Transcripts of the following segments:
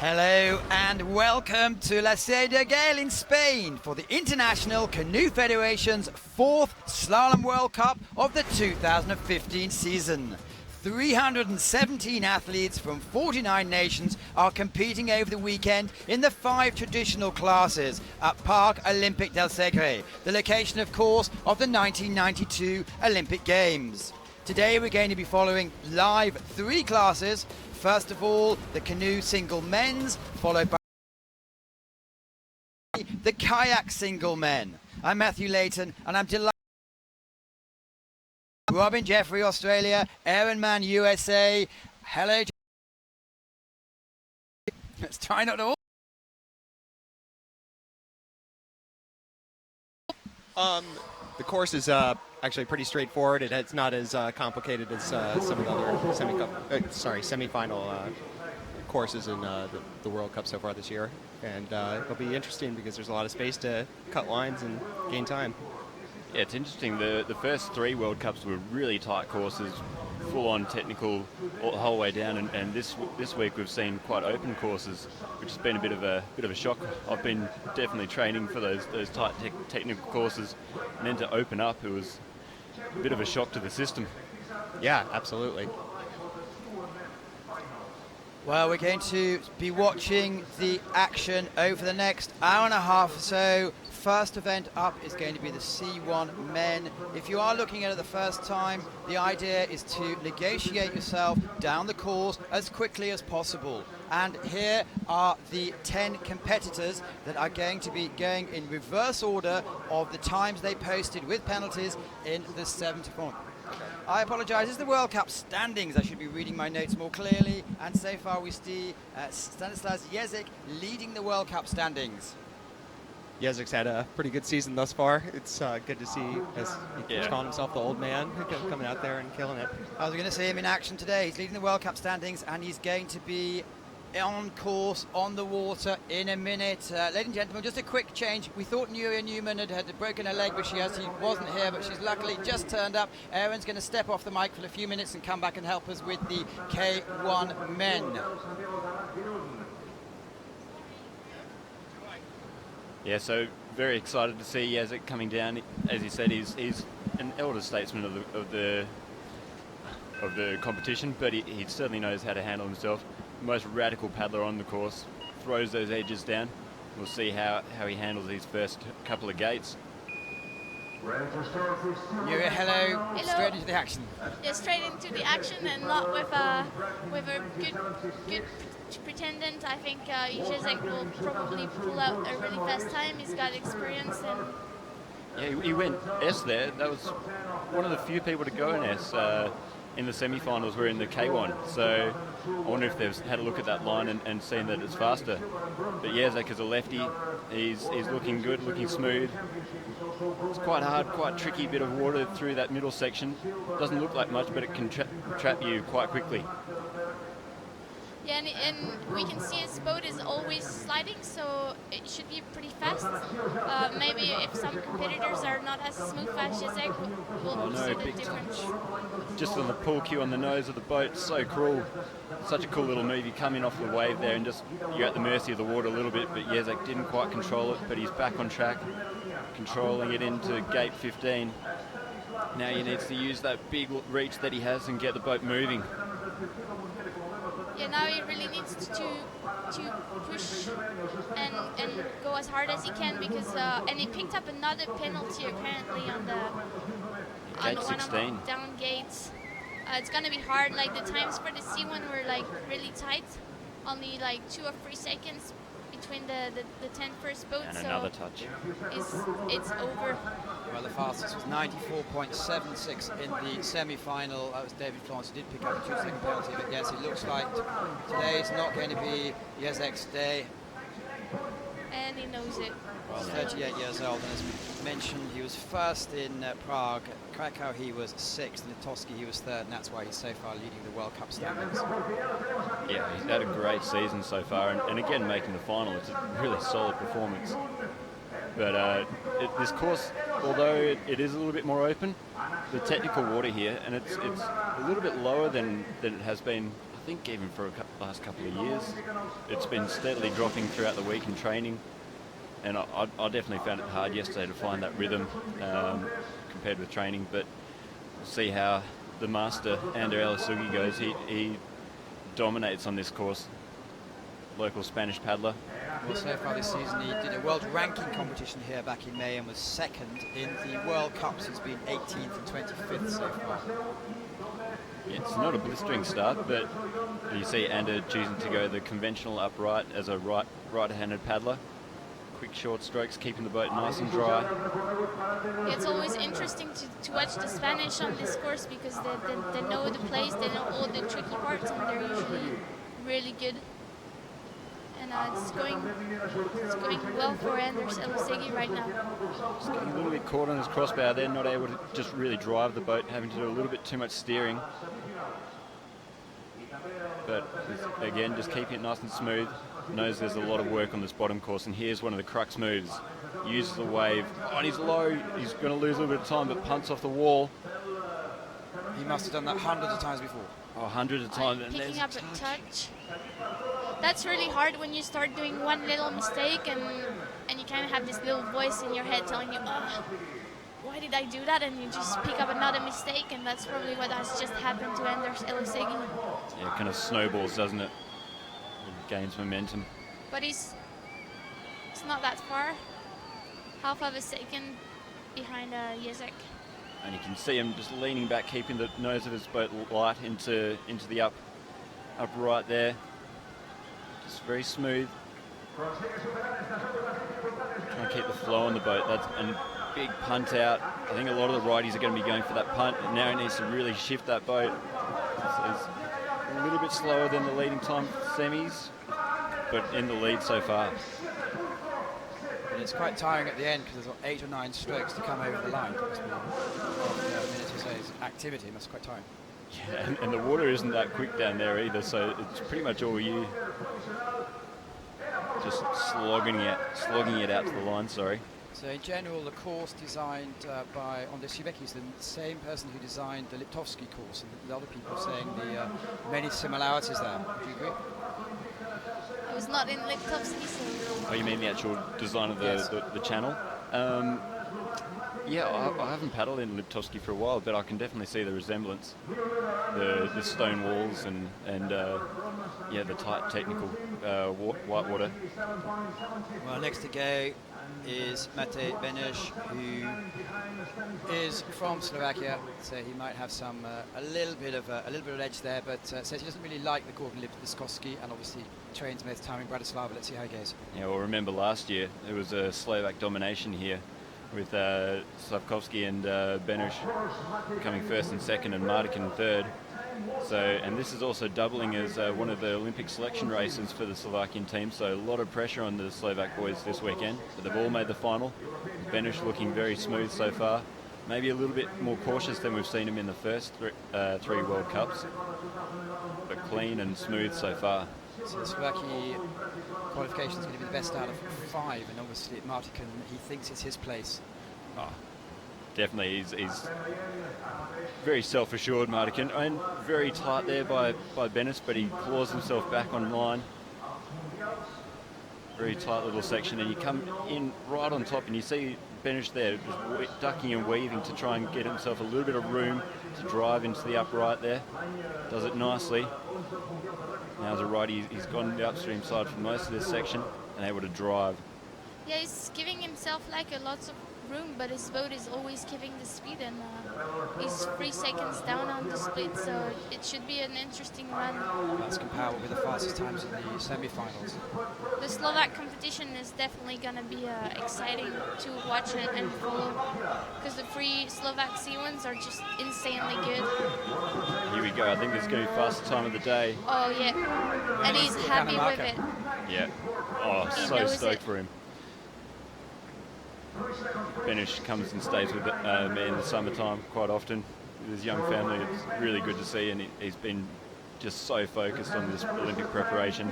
Hello and welcome to La Seu d'Urgell in Spain for the International Canoe Federation's 4th Slalom World Cup of the 2015 season. 317 athletes from 49 nations are competing over the weekend in the 5 traditional classes at Parc Olympique del Segre, the location, of course, of the 1992 Olympic Games. Today we're going to be following live 3 classes. First of all, the canoe single men's, followed by the kayak single men. I'm Matthew Layton, and I'm delighted. Robin Jeffrey, Australia, Aaron Mann, USA. Hello. Let's try not to. The course is actually pretty straightforward. It's not as complicated as some of the other semi-final courses in the World Cup so far this year. And it'll be interesting because there's a lot of space to cut lines and gain time. Yeah, it's interesting. The first 3 World Cups were really tight courses, full-on technical all the whole way down, and this week we've seen quite open courses, which has been a bit of a shock. I've been definitely training for those tight technical courses, and then to open up, it was a bit of a shock to the system. Yeah, absolutely. Well, we're going to be watching the action over the next hour and a half or so. First event up is going to be the C1 men. If you are looking at it the first time, the idea is to negotiate yourself down the course as quickly as possible. And here are the 10 competitors that are going to be going in reverse order of the times they posted with penalties in the 7th form. I apologise, it's the World Cup standings. I should be reading my notes more clearly. And so far we see Stanislas Yzick leading the World Cup standings. Yzick's had a pretty good season thus far. It's good to see, as he's calling himself the old man, coming out there and killing it. I was going to see him in action today. He's leading the World Cup standings, and he's going to be on course, on the water in a minute. Ladies and gentlemen, just a quick change. We thought Nuria Newman had broken her leg, but she wasn't here, but she's luckily just turned up. Aaron's going to step off the mic for a few minutes and come back and help us with the K1 men. Yeah, so very excited to see Yzick coming down. As you said, he's an elder statesman of the competition, but he certainly knows how to handle himself. The most radical paddler on the course, throws those edges down. We'll see how he handles these first couple of gates. Nuria, hello. Straight into the action. Yeah, straight into the action, and not with a good pretendant. I think Yzick will probably pull out a really fast time. He's got experience, and yeah, he went S there. That was one of the few people to go in S. In the semi-finals, we're in the K1, so I wonder if they've had a look at that line and seen that it's faster. But Yzick is a lefty. He's looking good, looking smooth. It's quite hard, quite tricky bit of water through that middle section. Doesn't look like much, but it can trap you quite quickly. yeah, and we can see his boat is always sliding, so it should be pretty fast. Maybe if some competitors are not as smooth as Yzick, we'll see the difference. Just on the pull cue on the nose of the boat, so cruel. Such a cool little move. You come in off the wave there and just you're at the mercy of the water a little bit, but Yzick didn't quite control it, but he's back on track, controlling it into gate 15. Now he needs to use that big reach that he has and get the boat moving. Yeah, now he really needs to push and go as hard as he can, because and he picked up another penalty apparently on one of the down gates. It's gonna be hard. Like the times for the C1 were like really tight, only like 2 or 3 seconds between the 10 first boats. And so another touch. It's over. Well, the fastest was 94.76 in the semi-final. That was David Florence, who did pick up a 2-second penalty, but yes, it looks like today is not going to be Yzick's day. And he knows it. Well, 38 years old, and as mentioned, he was first in Prague. Krakow, he was 6th. Liptovsky, he was 3rd, and that's why he's so far leading the World Cup standings. Yeah, he's had a great season so far, and again making the final. It's a really solid performance. But this course, although it is a little bit more open, the technical water here, and it's a little bit lower than it has been I think even for the last couple of years, it's been steadily dropping throughout the week in training. And I definitely found it hard yesterday to find that rhythm compared with training. But we'll see how the master, Ander Yzick, goes. He dominates on this course. Local Spanish paddler. Well, so far this season he did a world ranking competition here back in May and was second in the World Cups. He's been 18th and 25th so far. Yeah, it's not a blistering start, but you see Ander choosing to go the conventional upright as a right-handed paddler. Quick short strokes, keeping the boat nice and dry. Yeah, it's always interesting to watch the Spanish on this course because they know the place, they know all the tricky parts, and they're usually really good. And it's going well for Anders Yzick right now. Just getting a little bit caught on his crossbar there, not able to just really drive the boat, having to do a little bit too much steering. But again, just keeping it nice and smooth. Knows there's a lot of work on this bottom course, and here's one of the crux moves. Uses the wave. Oh, and he's low. He's going to lose a little bit of time, but punts off the wall. He must have done that hundreds of times before. Oh, hundreds of times. And picking up a touch. That's really hard when you start doing one little mistake and you kind of have this little voice in your head telling you, oh, why did I do that? And you just pick up another mistake, and that's probably what has just happened to Anders Yzick. Yeah, it kind of snowballs, doesn't it? It gains momentum. But it's not that far. Half of a second behind Yzick. And you can see him just leaning back, keeping the nose of his boat light into the up right there. Just very smooth. Trying to keep the flow on the boat. That's a big punt out. I think a lot of the righties are going to be going for that punt. And now he needs to really shift that boat. So he's a little bit slower than the leading time semis, but in the lead so far. And it's quite tiring at the end because there's 8 or 9 strokes to come over the line. It must be after a minute or so's activity. It must be quite tiring. Yeah, and the water isn't that quick down there either, so it's pretty much all you. Just slogging it out to the line, sorry. So in general, the course designed by Anders Yzick is the same person who designed the Liptovsky course, and the other people are saying the many similarities there. Do you agree? I was not in Liptovsky, so... Oh, you mean the actual design of the channel? Yeah, I haven't paddled in Liptovsky for a while, but I can definitely see the resemblance. The stone walls and yeah, the tight technical white water. Well, next to go is Mate Benush, who is from Slovakia, so he might have some a little bit of edge there, but says he doesn't really like the court in Liptovsky, and obviously trains most time in Bratislava. Let's see how he goes. Yeah, well, remember last year there was a Slovak domination here, with Slavovski and Benush coming first and second, and Makin third. So, and this is also doubling as one of the Olympic selection races for the Slovakian team. So, a lot of pressure on the Slovak boys this weekend. But they've all made the final. Benush looking very smooth so far. Maybe a little bit more cautious than we've seen him in the first 3 World Cups, but clean and smooth so far. So the Slovakia qualification is going to be the best out of 5, and obviously at Makin, he thinks it's his place. Oh, definitely, he's very self-assured, Makin, and very tight there by Benush, but he claws himself back on line. Very tight little section, and you come in right on top, and you see Benush there just ducking and weaving to try and get himself a little bit of room to drive into the upright there. Does it nicely. Now as a righty, he's gone the upstream side for most of this section and able to drive. Yeah, he's giving himself like a lots of room, but his boat is always keeping the speed, and he's 3 seconds down on the split, so it should be an interesting run. That's comparable with the fastest times in the semi-finals. The Slovak competition is definitely going to be exciting to watch it and follow, because the 3 Slovak C1s are just insanely good. Here we go. I think this is going to be fastest time of the day. Oh, yeah. And he's happy with it. Yeah. Oh, He so knows stoked it. for him. Benush comes and stays with me in the summertime quite often with his young family. It's really good to see, and he's been just so focused on this Olympic preparation.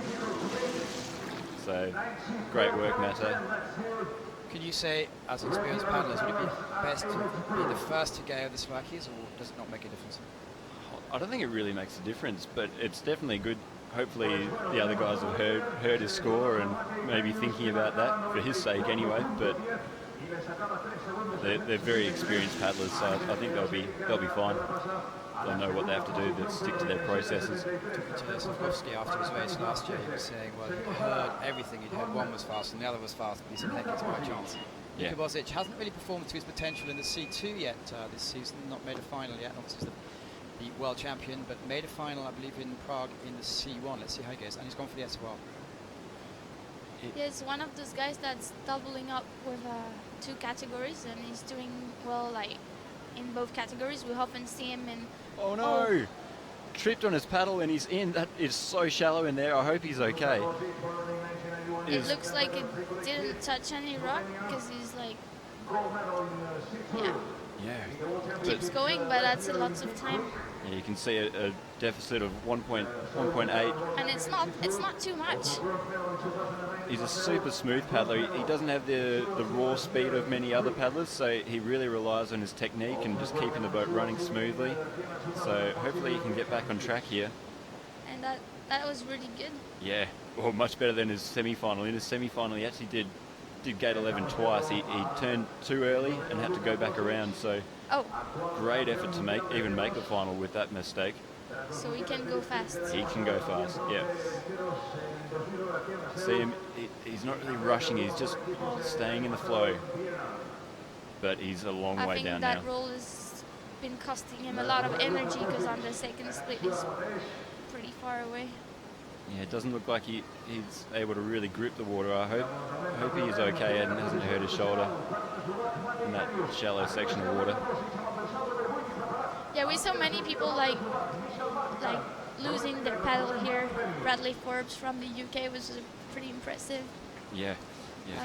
So, great work, Mate. Can you say, as experienced paddlers, would it be best to be the first to go of the Slovakias, or does it not make a difference? I don't think it really makes a difference, but it's definitely good. Hopefully the other guys have heard his score and maybe thinking about that for his sake anyway. But they're very experienced paddlers, so I think they'll be fine. They'll know what they have to do to stick to their processes. Talking to Slavovski after his race last year, he was saying, well, he'd heard everything. He'd heard one was fast and the other was fast, but he said, heck, it's my chance. Yeah. Yzick hasn't really performed to his potential in the C2 yet this season, not made a final yet. Obviously, he's the world champion, but made a final, I believe, in Prague in the C1. Let's see how he goes. And he's gone for the S1. Yeah, he's one of those guys that's doubling up with 2 categories, and he's doing well, like, in both categories. We often see him in... Oh no! Tripped on his paddle and he's in. That is so shallow in there. I hope he's okay. It looks like it didn't touch any rock because he's like... Yeah. Keeps going, but that's a lot of time. Yeah, you can see a deficit of 1.8. And it's not too much. He's a super smooth paddler. He doesn't have the raw speed of many other paddlers, so he really relies on his technique and just keeping the boat running smoothly. So hopefully he can get back on track here. And that was really good. Yeah, well, much better than his semi-final. In his semi-final, he actually did gate 11 twice. He turned too early and had to go back around. So great effort to even make the final with that mistake. So he can go fast. He can go fast, yeah. See him, he's not really rushing, he's just staying in the flow. But he's a long way down now. I think that roll has been costing him a lot of energy because on the second split he's pretty far away. Yeah, it doesn't look like he's able to really grip the water. I hope he is okay and hasn't hurt his shoulder in that shallow section of water. Yeah, we saw many people like losing their paddle here. Bradley Forbes from the UK was pretty impressive. Yeah.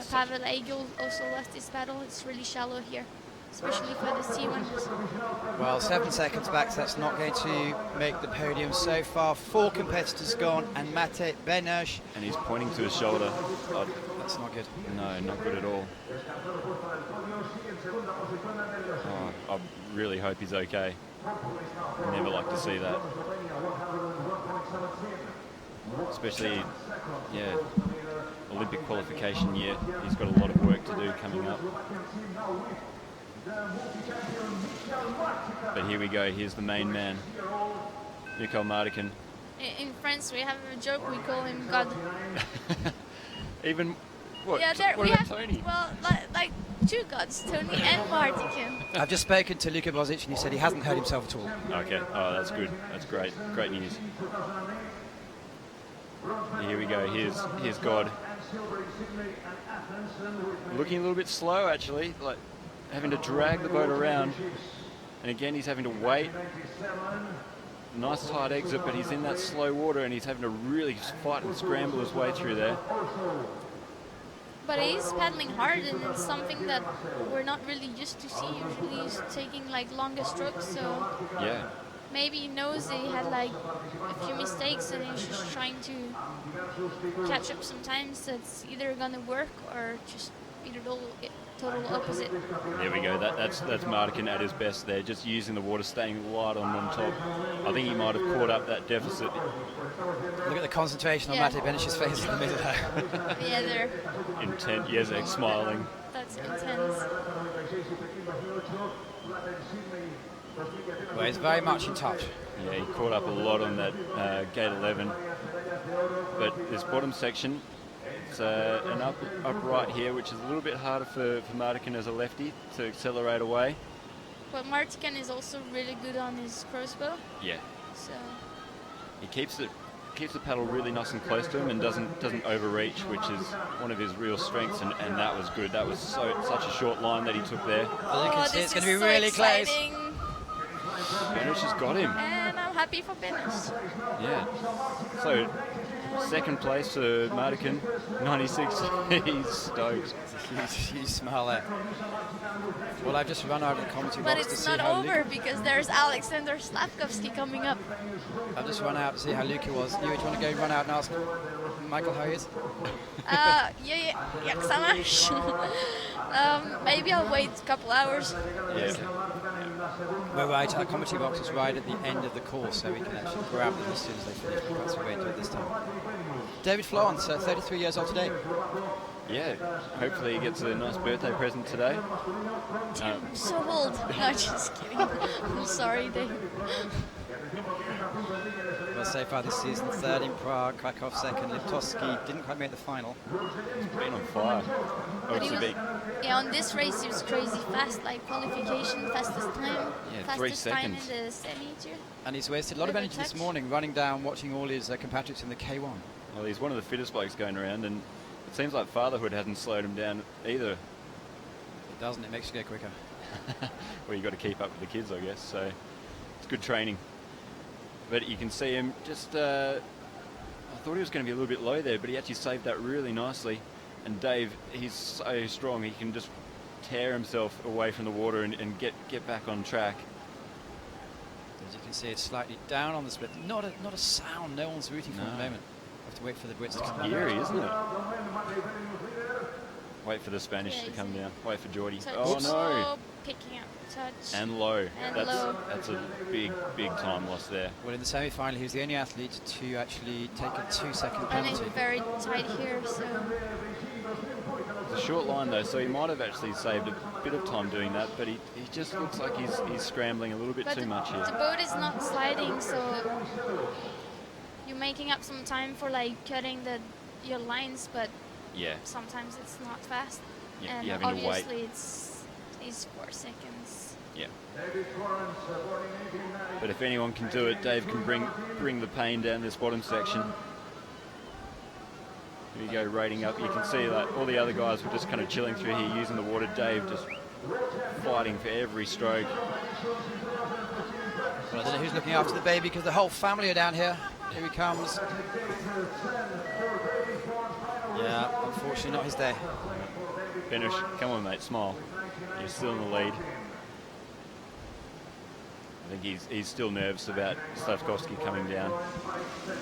Pavel Eigel also lost his paddle. It's really shallow here, especially for the C1s. Well, 7 seconds back, so that's not going to make the podium so far. 4 competitors gone, and Mate Benes. And he's pointing to his shoulder. That's not good. No, not good at all. Oh, I really hope he's okay. Never like to see that. Especially, yeah, Olympic qualification year. He's got a lot of work to do coming up. But here we go. Here's the main man, Mikkel Mardikin. In France, we have a joke. We call him God. Even what? Yeah, what about Tony? Well, like 2 gods, Tony and Mardikin. I've just spoken to Luka Bozic, and he said he hasn't hurt himself at all. Okay. Oh, that's good. That's great. Great news. Here we go. Here's God. Looking a little bit slow, actually, like having to drag the boat around. And again, he's having to wait. Nice tight exit, but he's in that slow water and he's having to really fight and scramble his way through there. But he's paddling hard, and it's something that we're not really used to see. Usually he's taking like longer strokes, so yeah. Maybe he knows that he had like a few mistakes and he's just trying to catch up sometimes. That's either gonna work or just be the total opposite. There we go. That's Mardikin at his best there, just using the water, staying light on top. I think he might have caught up that deficit. Look at the concentration on Mate Beneš's face in the middle there. Yeah, they're intent. Yzick smiling. That's intense. Well, he's very much in touch. Yeah, he caught up a lot on that gate 11. But this bottom section, it's an upright here, which is a little bit harder for Mardikin as a lefty to accelerate away. But Mardikin is also really good on his crossbow. Yeah. So he keeps the paddle really nice and close to him and doesn't overreach, which is one of his real strengths. And that was good. That was such a short line that he took there. Well, you can see it's going to be so really exciting. close. Benes has got him. And I'm happy for Benes. Yeah. So, second place to Mardikin, 96. He's stoked. It's a huge smile there. Well, I've just run out of the commentary But box to it's see not how over because there's Alexander Slavovski coming up. I've just run out to see how Luka was. You want to go run out and ask Michael how he is? Jak sa máš? Maybe I'll wait a couple hours. Yeah. We're right, our commentary box is right at the end of the course, so we can actually grab them as soon as they finish, but that's what we're going to do it this time. David Florence, 33 years old today. Yeah, hopefully he gets a nice birthday present today. I'm so old. No, just kidding. I'm sorry, Dave. Well, so far this season, third in Prague, Krakow second, Liptovsky didn't quite make the final. He's been on fire. But he Obviously was, yeah, on this race he was crazy fast, like qualification, fastest time, Yeah, 3 fastest time in seconds. the semi too. And he's wasted a lot of With a energy this touch. morning running down, watching all his compatriots in the K1. Well, he's one of the fittest blokes going around, and it seems like fatherhood hasn't slowed him down either. It doesn't, it makes you go quicker. Well, you've got to keep up with the kids, I guess, so it's good training. But you can see him just, I thought he was going to be a little bit low there, but he actually saved that really nicely. And Dave, he's so strong, he can just tear himself away from the water and get back on track. As you can see, it's slightly down on the split. Not a sound, no one's rooting for the moment. Have to wait for the Brits to come back. Eerie, isn't it? Wait for the Spanish to come down. Wait for Geordie. Touch. Oh no! Picking up touch. And low. And That's low. that's a big time loss there. Well, in the semi-final, he was the only athlete to actually take a 2-second And it's penalty. very tight here, so It's a short line though, so he might have actually saved a bit of time doing that, but he just looks like he's scrambling a little bit but too much the here. boat is not sliding, so you're making up some time for like cutting your lines, but Yeah, sometimes it's not fast. yeah, And you're having to wait. obviously it's 4 seconds. Yeah. But if anyone can do it, Dave can bring the pain down this bottom section. Here we go, rating up. You can see that all the other guys were just kind of chilling through here using the water. Dave just fighting for every stroke. Well, I don't know who's looking after the baby because the whole family are down here. Here he comes. Yeah, unfortunately not his day. Finish. Come on, mate, smile. You're still in the lead. I think he's still nervous about Slavovski coming down.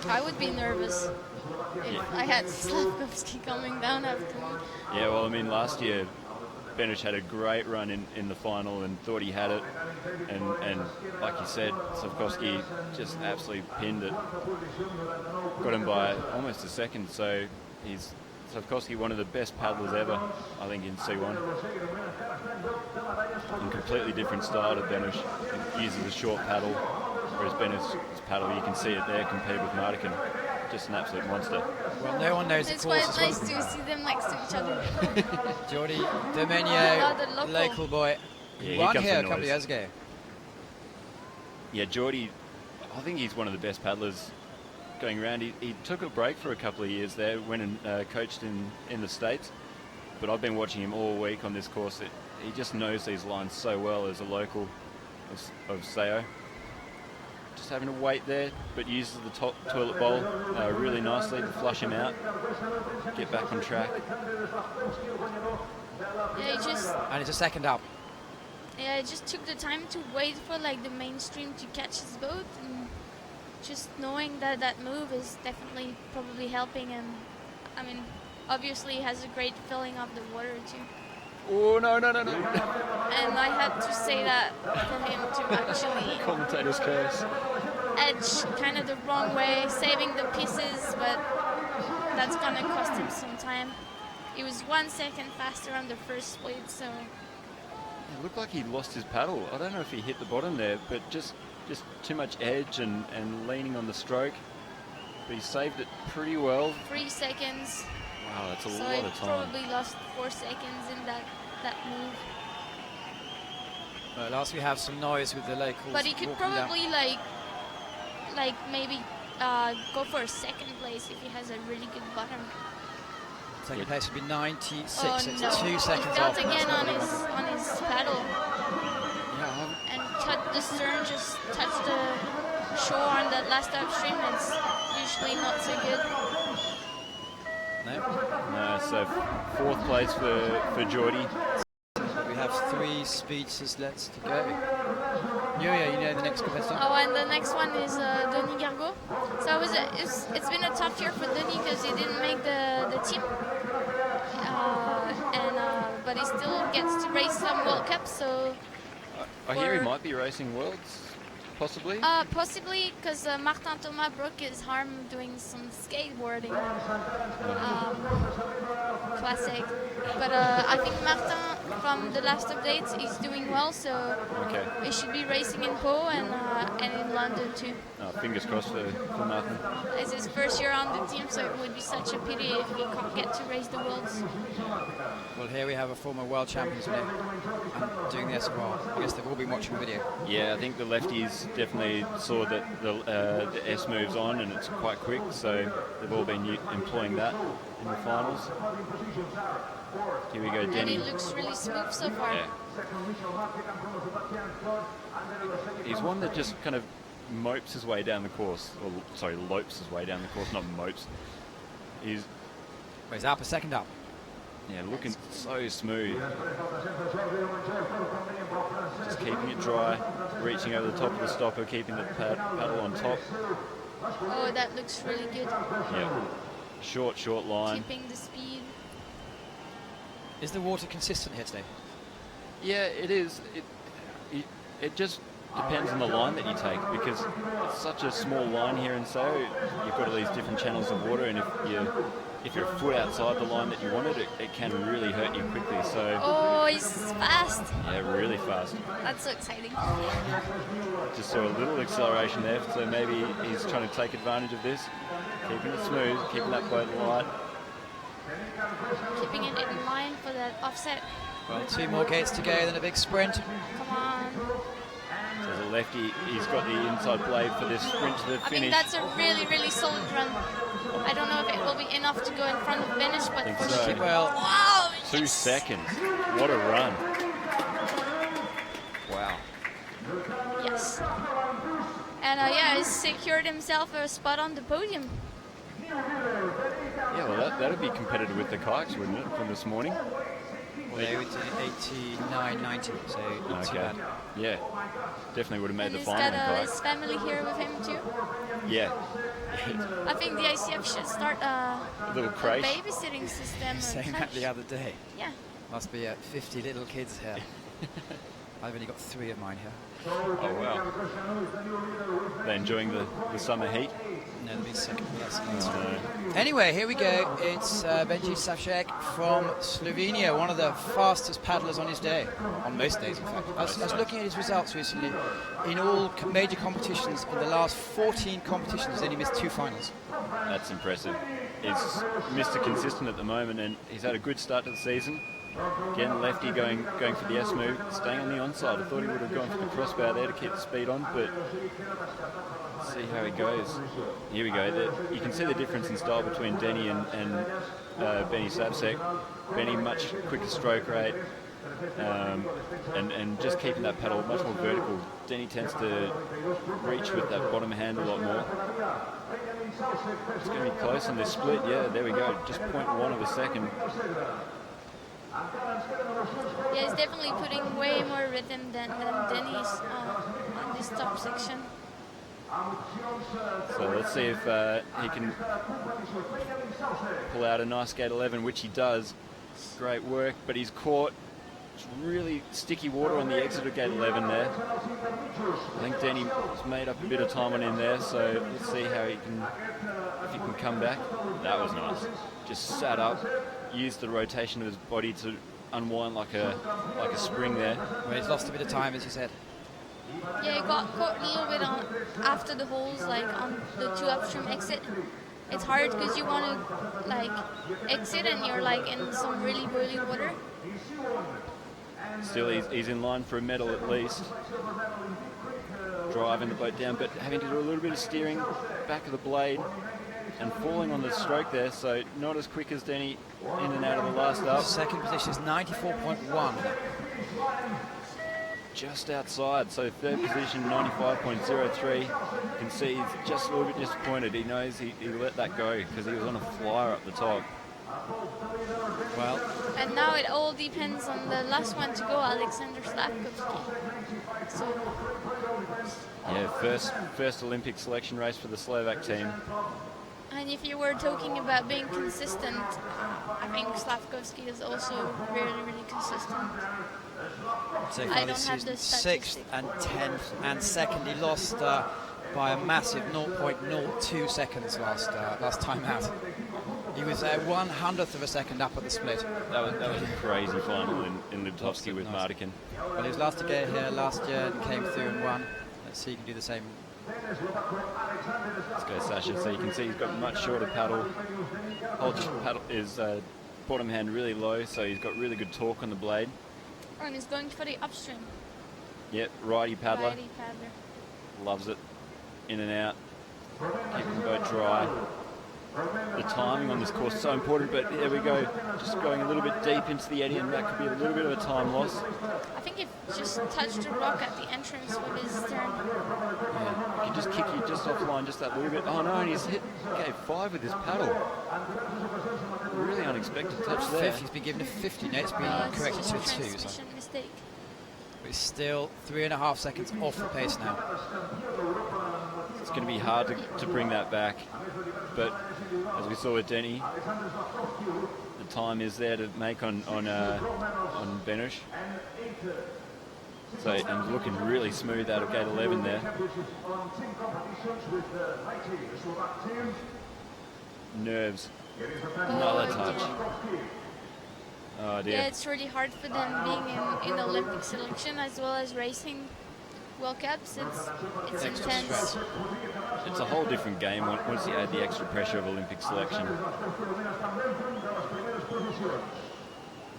I would be nervous if Yeah. I had Slavovski coming down after me. Yeah, well, I mean, last year, Benish had a great run in the final and thought he had it. And like you said, Slavovski just absolutely pinned it. Got him by almost a second, so he's Slavovski, one of the best paddlers ever, I think, in C1. In completely different style to Benish. He uses a short paddle, whereas Benish's paddle, you can see it there compared with Makin. Just an absolute monster. Well, no one knows the It's course quite as nice well. to see them next to each other. Jordi Oh, Domenio, the local. local boy. Yeah, He here won comes here the a couple of noise. years ago. Yeah, Geordie, I think he's one of the best paddlers going around. He took a break for a couple of years there, went and coached in the States, but I've been watching him all week on this course. He just knows these lines so well as a local of Sao. Just having to wait there, but uses the top toilet bowl really nicely to flush him out, get back on track. Yeah, And it's a second up. I just took the time to wait for like the mainstream to catch his boat, and just knowing that that move is definitely probably helping him. I mean, obviously he has a great feeling of the water too. Oh, no. And I had to say that for him to actually Commentator's curse. edge kind of the wrong way, saving the pieces, but that's gonna cost him some time. He was 1 second faster on the first split, so It looked like he lost his paddle. I don't know if he hit the bottom there, but just too much edge and leaning on the stroke. But he saved it pretty well. 3 seconds. Wow, that's a So lot he of time. probably lost 4 seconds in that move. Well, last we have some noise with the locals. But he could walking down. probably like maybe go for a second place if he has a really good bottom. Second place would be 96. Oh so it's no! 2 seconds He felt off. again That's on not his paddle Yeah, and cut the stern, just touched the shore on that last upstream. It's usually not so good. no. No, so fourth place for Geordie. We have 3 speeches left to go. Nuria, you know the next competitor? Oh, and the next one is Denis Gargot. So it's been a tough year for Denis because he didn't make the team. But he still gets to race some World Cups, so I hear he might be racing Worlds, possibly. Possibly, because Martin Thomas broke his arm doing some skateboarding. Classic. But I think Martin, from the last updates, is doing well, so he should be racing in Po and in London too. Fingers crossed for Martin. It's his first year on the team, so it would be such a pity if he can't get to race the Worlds. Well, here we have a former world champion and doing the SR. I guess they've all been watching the video. Yeah, I think the lefties definitely saw that the S moves on and it's quite quick, so they've all been employing that in the finals. Here we go, Denny. And he looks really smooth so far. Yeah. He's one that just kind of mopes his way down the course, or sorry, lopes his way down the course, not mopes. He's up a second up. Yeah, looking so smooth. Just keeping it dry, reaching over the top of the stopper, keeping the paddle on top. Oh, that looks really good. Yeah, short line. Keeping the speed. Is the water consistent here today? Yeah, it is. It just depends on the line that you take, because it's such a small line here in So. You've got all these different channels of water, and if you're a foot outside the line that you wanted, it can really hurt you quickly. So. Oh, he's fast. Yeah, really fast. That's so exciting. Just saw a little acceleration there, so maybe he's trying to take advantage of this. Keeping it smooth, keeping that boat light. Keeping it in line for that offset. Well, 2 more gates to go, then a big sprint. Come on. So as a lefty, he's got the inside blade for this sprint to the finish. I think that's a really, really solid run. I don't know if it will be enough to go in front of finish, but for sure. Well, wow! 2 seconds. What a run. Wow. Yes. And yeah, he's secured himself a spot on the podium. Yeah, well, that'd be competitive with the kayaks, wouldn't it, from this morning? Well, they were 89.90, so not too bad. Yeah, definitely would have made And the he's final in got kayak. his family here with him too. Yeah. I think the ICF should start a little crèche. babysitting system. Saying that the other day. Yeah. Must be 50 little kids here. I've only got 3 of mine here. Oh, wow. They're enjoying the summer heat? No, they'll be second. Anyway, here we go. It's Benji Savcek from Slovenia, one of the fastest paddlers on his day, on most days, in fact. I was looking at his results recently. In all major competitions, in the last 14 competitions, he's only missed 2 finals. That's impressive. He's Mr. Consistent at the moment, and he's had a good start to the season. Again, lefty going for the S move, staying on the onside. I thought he would have gone for the crossbar there to keep the speed on, but let's see how he goes. Here we go. You can see the difference in style between Denny and Benny Savcek. Benny much quicker stroke rate, and just keeping that paddle much more vertical. Denny tends to reach with that bottom hand a lot more. It's going to be close on this split. Yeah, there we go. Just 0.1 of a second. Yeah, he's definitely putting way more rhythm than Denny's on this top section. So let's see if he can pull out a nice gate 11, which he does. Great work, but he's caught. It's really sticky water on the exit of gate 11 there. I think Denny has made up a bit of time on him there, so let's see how if he can come back. That was nice. Just sat up, used the rotation of his body to unwind like a spring there. Well, he's lost a bit of time, as you said. Yeah, he got caught a little bit on after the holes, like on the 2 upstream exit. It's hard because you want to like exit and you're like in some really boiling water. Still, he's in line for a medal at least. Driving the boat down, but having to do a little bit of steering, back of the blade, and falling on the stroke there, so not as quick as Denny in and out of the last up. Second position is 94.1. Just outside, so third position 95.03. You can see he's just a little bit disappointed. He knows he let that go because he was on a flyer up the top. Well, and now it all depends on the last one to go, Alexander Slavovski. So yeah, first Olympic selection race for the Slovak team. And if you were talking about being consistent, I think Slavovski is also really, really consistent. So I far don't this have season, the 6th statistic. and 10th, and second. He lost by a massive 0.02 seconds last time out. He was 1/100th of a second up at the split. That was a crazy final in Liptovsky with Nice. Makin. Well, he was last to get here last year and came through and won. Let's see if he can do the same. Let's go, Sasha. So you can see he's got a much shorter paddle. Holds his paddle, his bottom hand really low, so he's got really good torque on the blade. Oh, and he's going for the upstream. Yep, righty paddler. Righty paddler. Loves it. In and out. Keeping the boat dry. The timing on this course is so important, but there we go. Just going a little bit deep into the eddy, and that could be a little bit of a time loss. I think he just touched the rock at the entrance with his turn. Yeah, you can just kick you just offline just that little bit. Oh no, and he's hit gave 5 with his paddle. Really unexpected touch there. 50, he's been given a 50 now. It's been It's corrected just to a a 2. So. transmission mistake. But he's still 3.5 seconds off the pace now. It's going to be hard to bring that back, but as we saw with Denny, the time is there to make on Benush. So and looking really smooth out of gate 11 there. Nerves. Another touch. Oh dear. Yeah, it's really hard for them being in the Olympic selection as well as racing World Cups. It's Extra intense. stress. It's a whole different game once you add the extra pressure of Olympic selection. You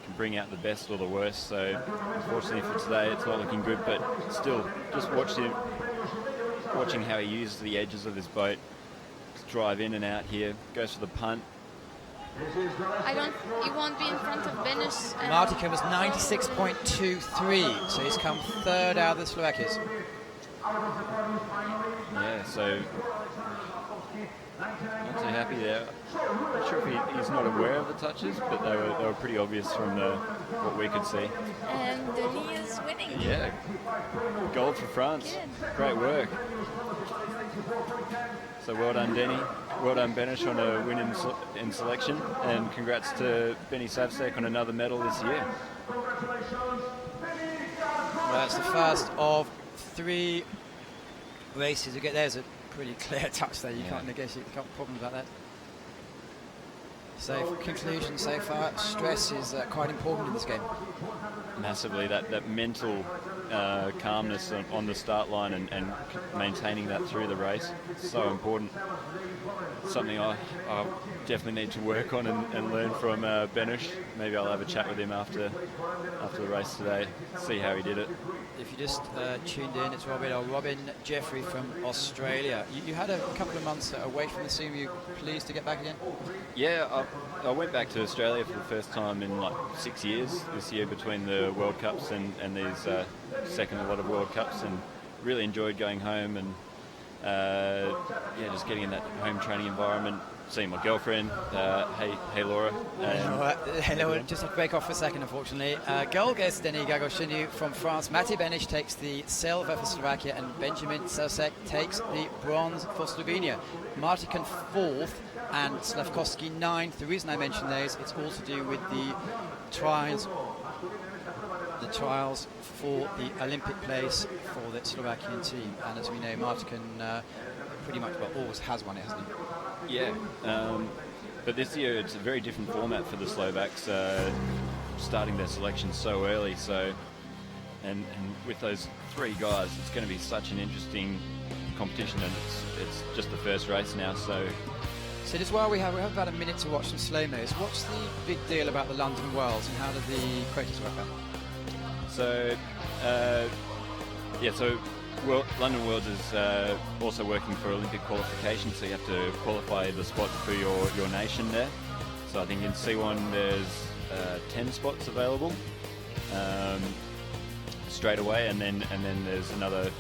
can bring out the best or the worst, so unfortunately for today it's not looking good, but still, just watching how he uses the edges of his boat to drive in and out here, goes for the punt. He won't be in front of Benush. Martin was 96.23, so he's come 3rd out of the Slovakias. Yeah, so not too happy there. Not sure if he's not aware of the touches, but they were pretty obvious from what we could see. And Denis is winning. Yeah, gold for France. Good. Great work. So well done, Denny. Well done, Benush, on a win in selection, and congrats to Benny Savsek on another medal this year. Well, that's the first of 3 races. There's a pretty clear touch there. You can't negotiate, you can't problem about that. So, conclusion so far, stress is quite important in this game. Massively, that mental calmness on the start line and maintaining that through the race, so important. Something I definitely need to work on and learn from Benush. Maybe I'll have a chat with him after the race today, see how he did it. If you just tuned in, it's Robin Jeffrey from Australia. You had a couple of months away from the scene. Were you pleased to get back again? Yeah, I went back to Australia for the first time in like 6 years this year between the World Cups and these second a lot of World Cups, and really enjoyed going home and just getting in that home training environment, seeing my girlfriend. Hey Laura. Hello, just have to break off for a second, unfortunately. Goal goes to Denis Gagoshinu from France. Matej Benush takes the silver for Slovakia, and Benjamin Savsek takes the bronze for Slovenia. Martin 4th and Slavovski 9th. The reason I mention those, it's all to do with the trials for the Olympic place for the Slovakian team. And as we know, Martin pretty much always has won it, hasn't he? Yeah, but this year it's a very different format for the Slovaks, starting their selection so early. So, and with those 3 guys, it's going to be such an interesting competition, and it's just the first race now. So just while we have about a minute to watch some slow-mos, what's the big deal about the London Worlds, and how do the quotas work out? So, London Worlds is also working for Olympic qualification, so you have to qualify the spot for your nation there. So I think in C1 there's 10 spots available straight away, and then there's another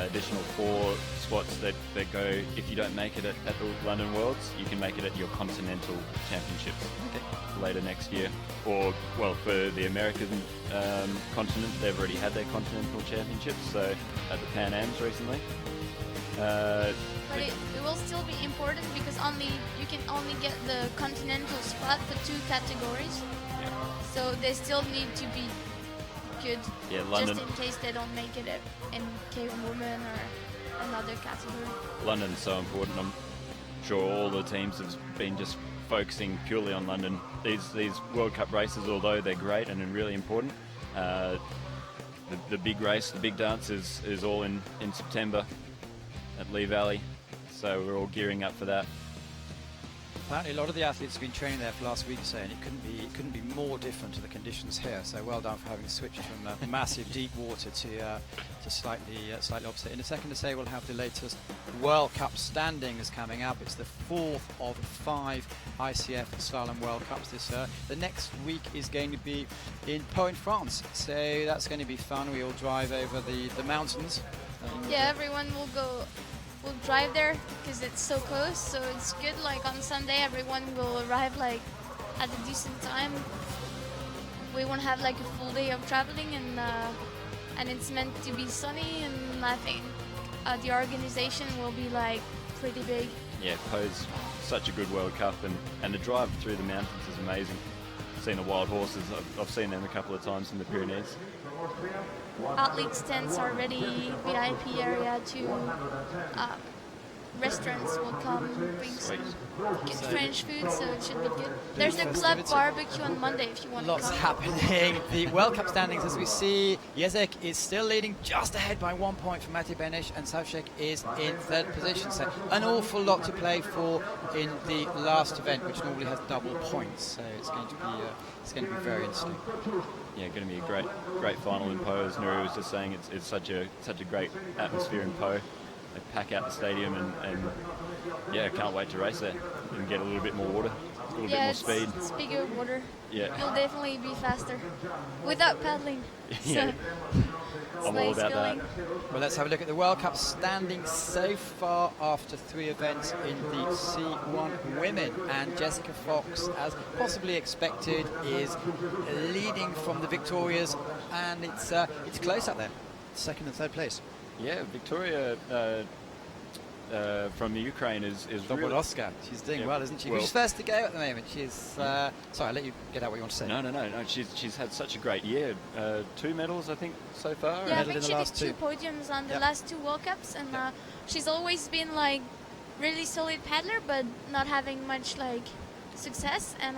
additional 4 spots that go, if you don't make it at the London Worlds, you can make it at your Continental Championships later next year. Or, well, for the American continent, they've already had their Continental Championships, so at the Pan Ams recently. But it will still be important because you can only get the continental spot for 2 categories. So they still need to be good, Yeah, London. just in case they don't make it in K1 or another category. London's so important. I'm sure all the teams have been just focusing purely on London. These World Cup races, although they're great and really important, the big race, the big dance is all in September at Lee Valley. So we're all gearing up for that. Apparently, a lot of the athletes have been training there for the last week or so, and it couldn't be more different to the conditions here. So well done for having switched from massive deep water to slightly opposite. In a second to say, we'll have the latest World Cup standings coming up. It's the 4th of 5 ICF Slalom World Cups this year. The next week is going to be in Pau in France, so that's going to be fun. We all drive over the mountains. Yeah, everyone will drive there because it's so close, so it's good. Like on Sunday everyone will arrive like at a decent time. We won't have like a full day of traveling, and it's meant to be sunny, and I think the organization will be like pretty big. Yeah, Pau's such a good World Cup, and the drive through the mountains is amazing. Seen the wild horses, I've seen them a couple of times in the Pyrenees. Athletes tents are ready, VIP area too. Restaurants will come, bring some good French food, so it should be good. There's a club barbecue on Monday if you want to come. Lots happening. The World Cup standings, as we see, Yzick is still leading just ahead by 1 point from Mati Benish, and Savchek is in 3rd position. So an awful lot to play for in the last event, which normally has double points. So it's going to be very interesting. Yeah, going to be a great final in Pau. As Nuru was just saying, it's such a great atmosphere in Pau. They pack out the stadium, and yeah, can't wait to race there and get a little bit more water, a little bit more speed. It's bigger water. Yeah, You'll definitely be faster without paddling. Yeah. So I'm all about that. Well, let's have a look at the World Cup standings so far after 3 events in the C1 Women. And Jessica Fox, as possibly expected, is leading from the Victorias, and it's close up there, 2nd and 3rd place. Yeah, Victoria from the Ukraine is really... Slavovski. She's doing well, isn't she? Well, Who's first to go at the moment? She's... sorry, I'll let you get out what you want to say. No. She's had such a great year. 2 medals, I think, so far. Yeah, I medal think in the she did last 2 two. podiums on the last 2 World Cups, and she's always been like really solid paddler, but not having much like success. And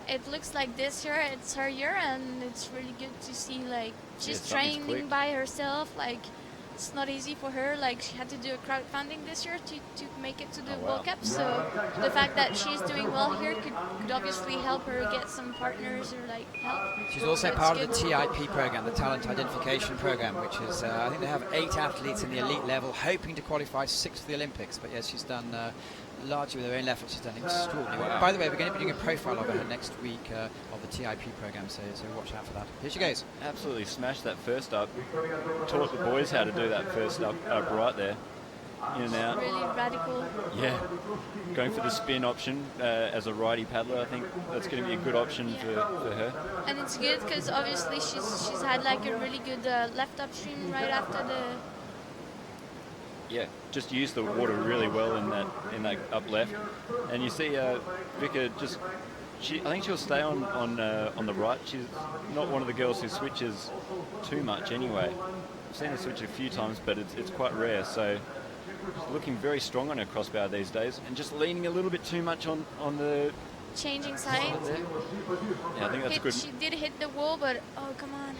it looks like this year it's her year, and it's really good to see like she's something's training clicked. by herself. Like it's not easy for her. Like she had to do a crowdfunding this year to make it to the World Cup. So the fact that she's doing well here could obviously help her get some partners or like help. She's also So it's part of good. the TIP program, the Talent Identification program, which is, I think they have 8 athletes in the elite level, hoping to qualify 6 for the Olympics. But yes, she's done largely with her own efforts. She's done extraordinarily well. By the way, we're going to be doing a profile of her next week of the TIP program, so watch out for that. Here she goes. Absolutely smashed that first up. Taught the boys how to do that first up right there. In and out. Really radical. Yeah. Going for the spin option as a righty paddler, I think that's going to be a good option for her. And it's good because obviously she's had like a really good left upstream right after the. Yeah, just used the water really well in that up left, and you see Vika just. I think she'll stay on the right. She's not one of the girls who switches too much anyway. I've seen her switch a few times, but it's quite rare. So she's looking very strong on her crossbar these days, and just leaning a little bit too much on the Changing sides. Yeah, I think that's good. She did hit the wall, but oh come on.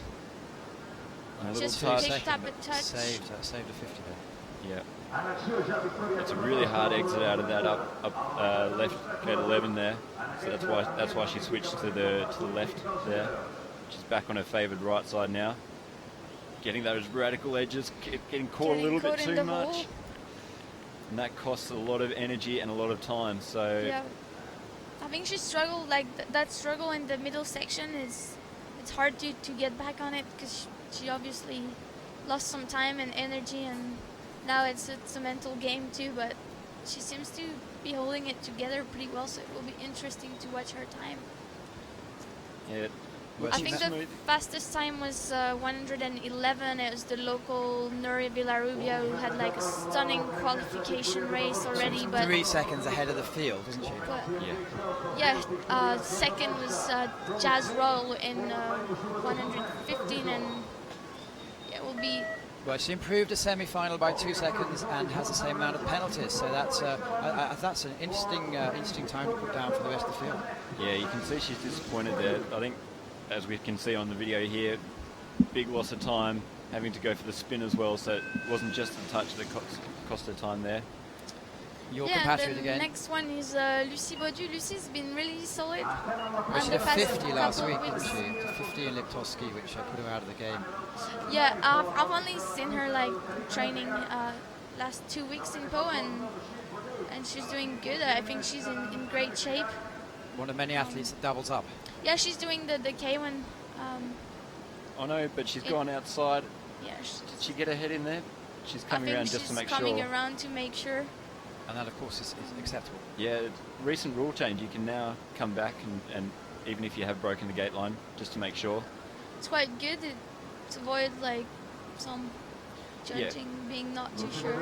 And a little Just touch. picked up a touch. Saved a 50 there. Yeah. It's a really hard exit out of that up left gate 11 there. So that's why she switched to the left there. She's back on her favoured right side now. Getting those radical edges, getting caught a little bit too much. And that costs a lot of energy and a lot of time. So Yeah. I think she struggled, like that struggle in the middle section it's hard to get back on it because she obviously lost some time and energy, and now it's a mental game too, but she seems to be holding it together pretty well, so it will be interesting to watch her time. yeah, Well, I she think ma- the fastest time was 111. It was the local Nuria Villarrubia who had like a stunning qualification race already. But 3 seconds ahead of the field, isn't she? second was Jazz Roll in 115, and it will be. Well, she improved a semi-final by 2 seconds and has the same amount of penalties. So that's an interesting time to put down for the rest of the field. Yeah, you can see she's disappointed there. I think, as we can see on the video here, big loss of time, having to go for the spin as well. So it wasn't just the touch that cost her time there. Your Yeah, compatriot the again. next one is Lucie Baudu. Lucie's been really solid. Well, she the did past 50 last couple week, of didn't weeks. she? Did 50 in Liptovsky, which put her out of the game. Yeah, I've only seen her like training last 2 weeks in Po, and she's doing good. I think she's in great shape. One of many athletes that doubles up. Yeah, she's doing the K1. I know, but she's gone outside. Yeah, Did she get her head in there? She's I coming think around just to she's make coming sure. around to make sure. And that, of course, is acceptable. Yeah, recent rule change. You can now come back and even if you have broken the gate line, just to make sure. It's quite good to avoid like some judging being not too sure.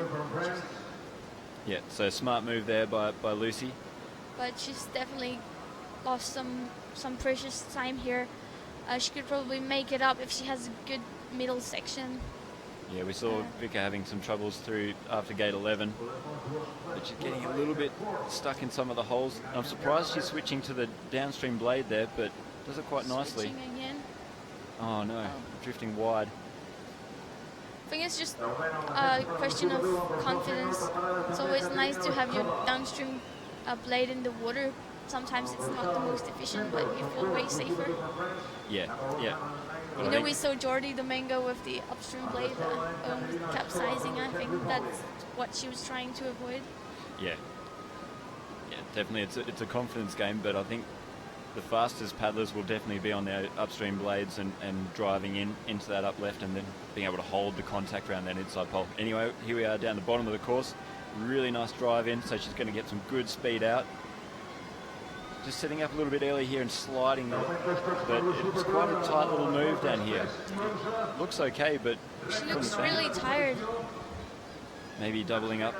Yeah, so smart move there by Lucy. But she's definitely lost some precious time here. She could probably make it up if she has a good middle section. Yeah, we saw Vika having some troubles through after gate 11, but she's getting a little bit stuck in some of the holes. I'm surprised she's switching to the downstream blade there, but does it quite nicely. Switching again. Oh no, drifting wide. I think it's just a question of confidence. It's always nice to have your downstream blade in the water. Sometimes it's not the most efficient, but you feel way safer. Yeah. You know, we saw Jordi Domingo with the upstream blade capsizing. I think that's what she was trying to avoid. Yeah, definitely. It's a confidence game, but I think the fastest paddlers will definitely be on their upstream blades and driving into that up left and then being able to hold the contact around that inside pole. Anyway, here we are down the bottom of the course. Really nice drive in, so she's going to get some good speed out. Just setting up a little bit early here and sliding, but it's quite a tight little move down here. Looks okay, but She looks really tired. maybe doubling up,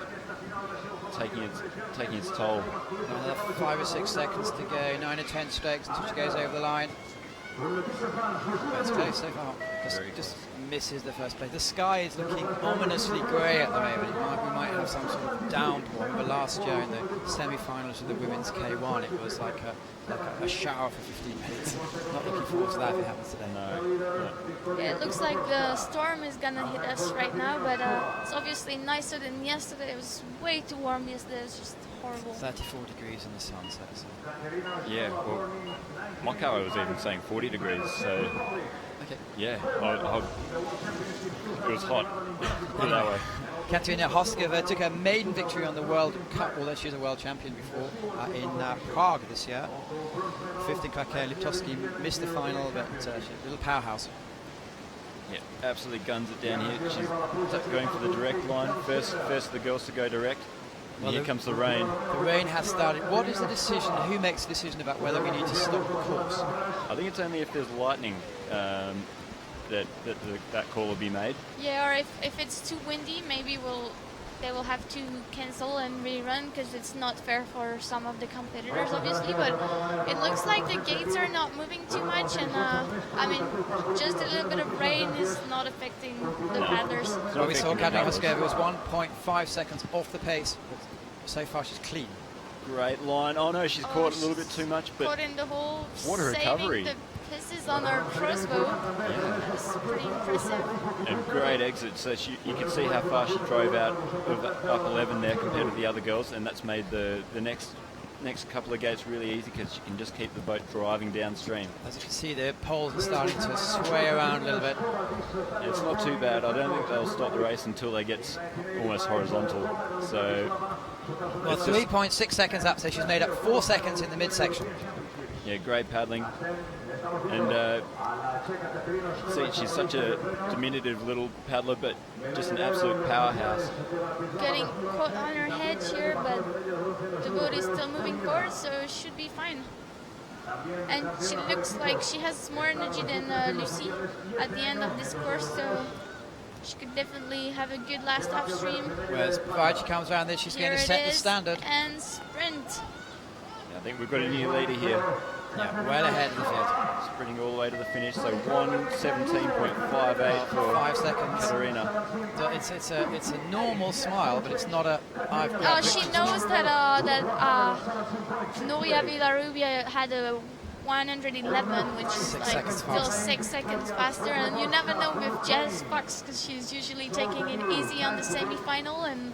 taking its toll. Another 5 or 6 seconds to go, 9 or 10 strokes until she goes over the line. That's close so far. Just misses the first place. The sky is looking ominously grey at the moment. We might have some sort of downpour. Remember last year in the semi-finals of the women's K1, it was like a shower for 15 minutes. Not looking forward to that if it happens today. No. Yeah, it looks like the storm is gonna hit us right now, but it's obviously nicer than yesterday. It was way too warm yesterday. It was just horrible. 34 degrees in the sunset. So. Yeah, well, Mikulas was even saying 40 degrees, so Okay. yeah, it was hot, put it that way. Katerina Hoskova took her maiden victory on the World Cup, although she was a world champion before, in Prague this year. 5th in Krakow. Liptovsky missed the final, but she's a little powerhouse. Yeah, absolutely guns it down here. She's going for the direct line. First of the girls to go direct. And Well, here comes the rain. The rain has started. What is the decision? Who makes the decision about whether we need to stop the course? I think it's only if there's lightning that call will be made. Yeah, or if it's too windy, maybe they will have to cancel and rerun because it's not fair for some of the competitors, obviously. But it looks like the gates are not moving too much, and I mean, just a little bit of rain is not affecting the paddlers. Well, we saw Katerina Hoskova was 1.5 seconds off the pace. So far, she's clean. Great line. Oh no, she's caught a little bit too much, but Caught in the hole. what a recovery. Saving the pieces on her crossbow. That's pretty impressive. and great exit. So you can see how far she drove out of up 11 there compared to the other girls, and that's made the next couple of gates really easy because she can just keep the boat driving downstream. As you can see, the poles are starting to sway around a little bit. It's not too bad. I don't think they'll stop the race until they get almost horizontal. So, Well, 3.6 seconds up, so she's made up 4 seconds in the midsection. yeah, great paddling. And see, she's such a diminutive little paddler, but just an absolute powerhouse. Getting caught on her head here, but the boat is still moving forward, so it should be fine. And she looks like she has more energy than Lucy at the end of this course, so she could definitely have a good last upstream. Whereas provided she comes around this, she's going to set the standard. And sprint. Yeah, I think we've got a new leader here. Yeah, well ahead of the field. Sprinting all the way to the finish, so 1:17.58 for 5 seconds. Katarina. So it's a normal smile, but it's not a. She knows that Nuria Villarrubia had a 111, which is like still 6 seconds faster, and you never know with Jess Fox because she's usually taking it easy on the semi-final and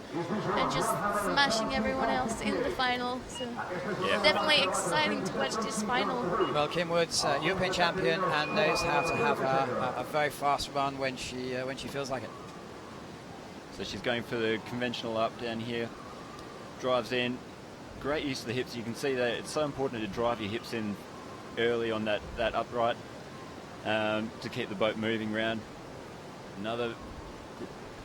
just smashing everyone else in the final. So definitely exciting to watch this final. Well, Kim Woods, European champion, and knows how to have a very fast run when she feels like it. So she's going for the conventional up down here, drives in, great use of the hips. You can see that it's so important to drive your hips in early on that upright to keep the boat moving around. Another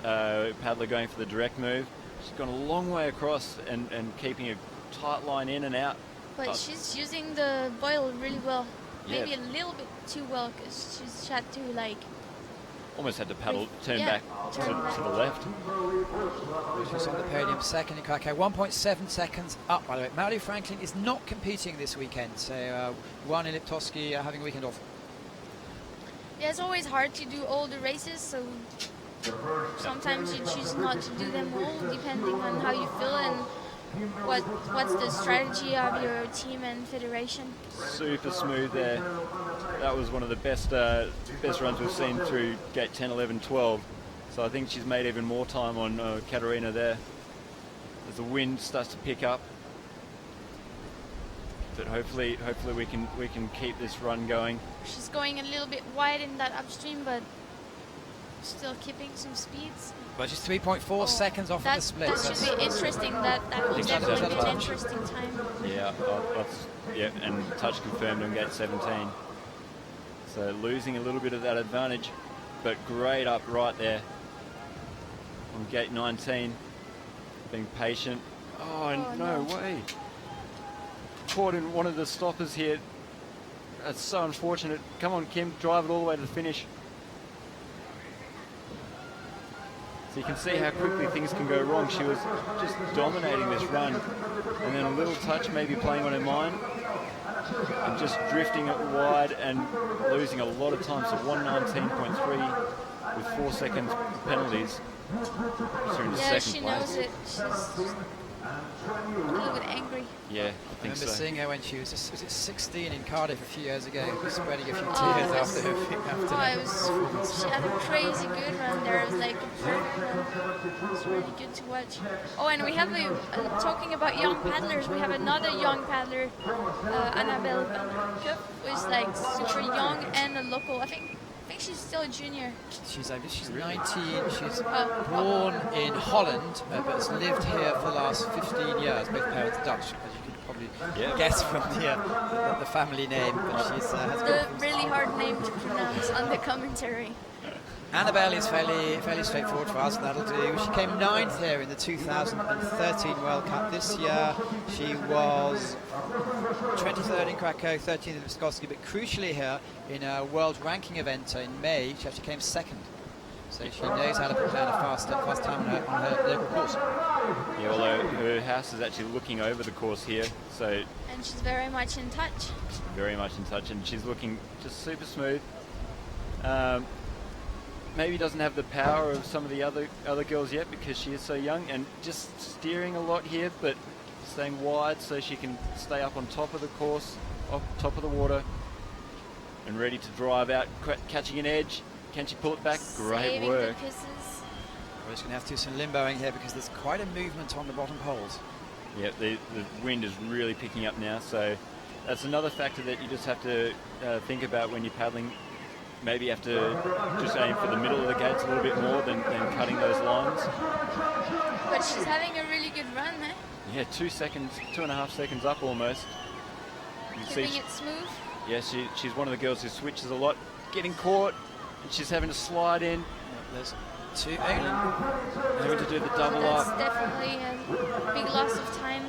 paddler going for the direct move. She's gone a long way across and keeping a tight line in and out. But she's using the boil really well. Maybe a little bit too well because she's had to like... Almost had to paddle, turn back to the left. She's on the podium, second in Krakow, 1.7 seconds up, by the way. Maudie Franklin is not competing this weekend, so one in Liptovsky having a weekend off. Yeah, it's always hard to do all the races, so sometimes you choose not to do them all, depending on how you feel and what's the strategy of your team and federation. Super smooth there. That was one of the best runs we've seen through gate 10, 11, 12. So I think she's made even more time on Katarina there as the wind starts to pick up. But hopefully we can keep this run going. She's going a little bit wide in that upstream, but still keeping some speeds. But she's 3.4 seconds off of the split. That should be interesting. That will definitely be an interesting time. Yeah, and touch confirmed on gate 17. So losing a little bit of that advantage, but great up right there on gate 19. Being patient. Oh, no way. Caught in one of the stoppers here. That's so unfortunate. Come on, Kim, drive it all the way to the finish. So you can see how quickly things can go wrong. She was just dominating this run, and then a little touch maybe playing on her mind, and just drifting it wide and losing a lot of time. So 1:19.3 with 4 second penalties. Yeah, she knows it. She's a little bit angry. Yeah, I think I remember so. seeing her when she was 16 in Cardiff a few years ago, spreading a few tears after her. She had a crazy good run there. It was like a perfect run. It was really good to watch. Oh, and we have talking about young paddlers, we have another young paddler, Annabelle Cup, who is like super young and a local. I think she's still a junior. She's 19. She's born in Holland, but has lived here for the last 15 years. Both parents Dutch, as you can probably guess from the family name. But she's has the really hard name to pronounce on the commentary. Annabelle is fairly straightforward for us, and that'll do. She came 9th here in the 2013 World Cup. This year she was 23rd in Krakow, 13th in Liptovsky, but crucially here in a world ranking event in May, she actually came 2nd. So she knows how to put down a fast time on her local course. Yeah, although her house is actually looking over the course here, so... And she's very much in touch. Very much in touch, and she's looking just super smooth. Maybe doesn't have the power of some of the other girls yet because she is so young, and just steering a lot here, but staying wide so she can stay up on top of the course, up top of the water, and ready to drive out, catching an edge. Can she pull it back? Great work. We're just going to have to do some limboing here because there's quite a movement on the bottom poles. Yeah, the wind is really picking up now, so that's another factor that you just have to think about when you're paddling. Maybe you have to just aim for the middle of the gates a little bit more than cutting those lines. But she's having a really good run, eh? Yeah, 2.5 seconds up almost. Keeping it smooth. Yeah, she's one of the girls who switches a lot. Getting caught, and she's having to slide in. There's two having to do the double up. That's definitely a big loss of time.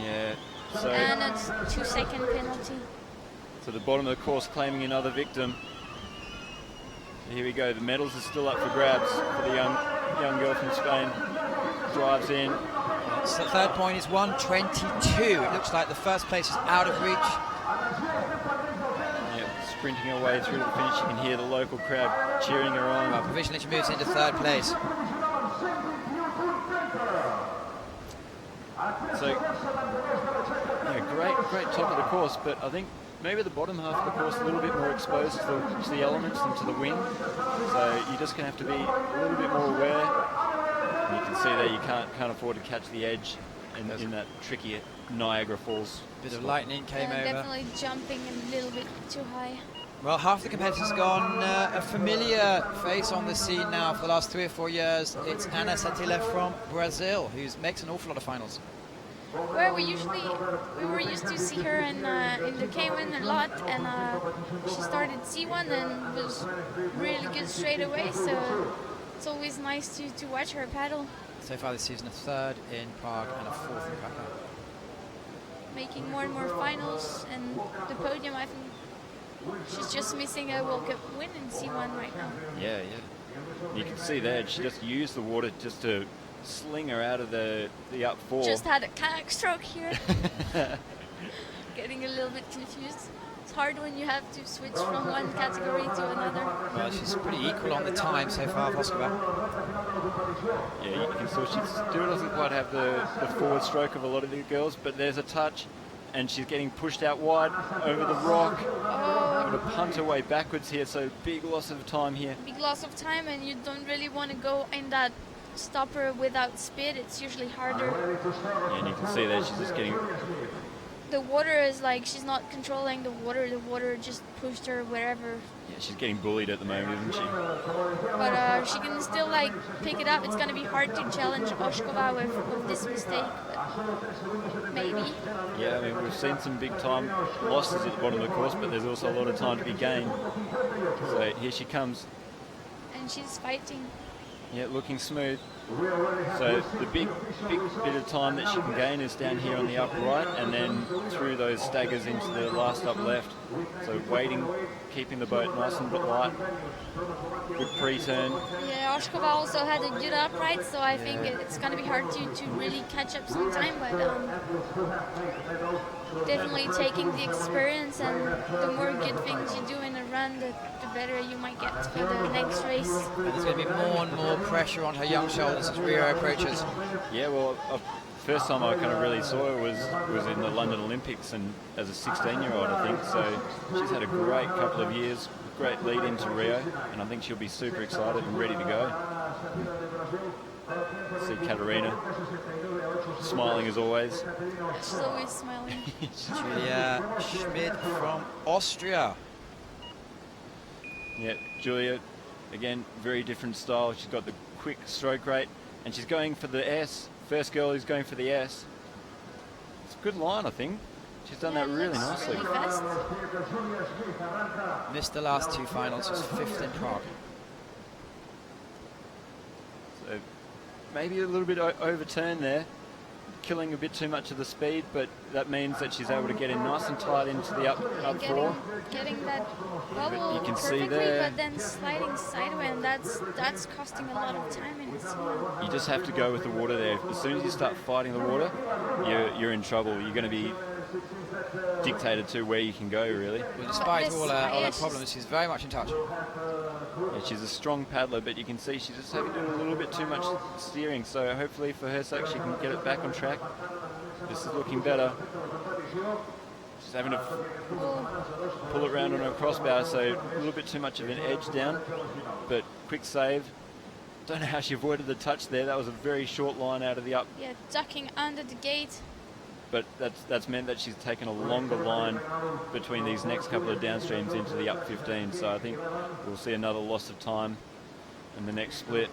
Yeah. So and a 2 second penalty. to the bottom of the course, claiming another victim. Here we go. The medals are still up for grabs for the young girl from Spain. Drives in. So the third point is 1:22. It looks like the first place is out of reach. Yeah, sprinting her way through to the finish. You can hear the local crowd cheering her on. Well, provisionally she moves into third place. So, yeah, great top of the course, but I think maybe the bottom half of the course a little bit more exposed to the elements and to the wind. So you're just going to have to be a little bit more aware. And you can see there you can't afford to catch the edge in that tricky Niagara Falls. Bit of lightning came over. Definitely jumping a little bit too high. Well, half the competitors gone. A familiar face on the scene now for the last 3 or 4 years. It's Ana Satila from Brazil, who makes an awful lot of finals. Where we were used to see her in the K1 a lot, and she started C1 and was really good straight away. So it's always nice to watch her paddle. So far this season, a third in Prague and a fourth in Krakow. Making more and more finals, and the podium. I think she's just missing a World Cup win in C1 right now. Yeah. You can see there she just used the water just to sling her out of the up four. Just had a kayak stroke here. Getting a little bit confused. It's hard when you have to switch from one category to another. Well, she's pretty equal on the time so far, Voskova. Yeah, you can still, she still doesn't quite have the forward stroke of a lot of the girls, but there's a touch, and she's getting pushed out wide over the rock. Oh, Going to punt her way backwards here, so big loss of time here. big loss of time, and you don't really want to go in that stopper without speed. It's usually harder. Yeah, and you can see there she's just getting... The water is like she's not controlling the water. The water just pushed her wherever. Yeah, she's getting bullied at the moment, isn't she? But she can still like pick it up. It's gonna be hard to challenge Oshkova with this mistake, but maybe. Yeah, I mean, we've seen some big time losses at the bottom of the course, but there's also a lot of time to be gained. So here she comes. And she's fighting. Yeah, looking smooth. So the big bit of time that she can gain is down here on the up right, and then through those staggers into the last up left. So waiting, keeping the boat nice and light. Good pre-turn. Yeah, Oshkova also had a good upright, so I think it's going to be hard to really catch up some time, but definitely taking the experience, and the more good things you do in a run, the better you might get for the next race. And there's going to be more and more pressure on her young shoulders as Rio approaches. Yeah, well, first time I kind of really saw her was in the London Olympics, and as a 16-year-old, I think. So she's had a great couple of years, great lead into Rio, and I think she'll be super excited and ready to go. See Katarina smiling as always. She's always smiling. Julia Schmid from Austria. Yeah, Julia, again, very different style. She's got the quick stroke rate, and she's going for the S. First girl who's going for the S. It's a good line, I think. She's done that really nicely. Really fast. Missed the last two finals, was fifth in Prague. So maybe a little bit overturned there, killing a bit too much of the speed, but that means that she's able to get in nice and tight into the up four. Getting that bubble you can perfectly, see there. but then sliding sideways, and that's costing a lot of time in this one. You just have to go with the water there. As soon as you start fighting the water, you're in trouble. You're going to be dictated to where you can go, really. Well, despite all her problems, she's very much in touch. Yeah, she's a strong paddler, but you can see she's just having to do a little bit too much steering, so hopefully for her sake she can get it back on track. This is looking better. She's having to pull it around on her crossbar, so a little bit too much of an edge down, but quick save. Don't know how she avoided the touch there. That was a very short line out of the up. Yeah, ducking under the gate. But that's meant that she's taken a longer line between these next couple of downstreams into the up 15. So I think we'll see another loss of time in the next split.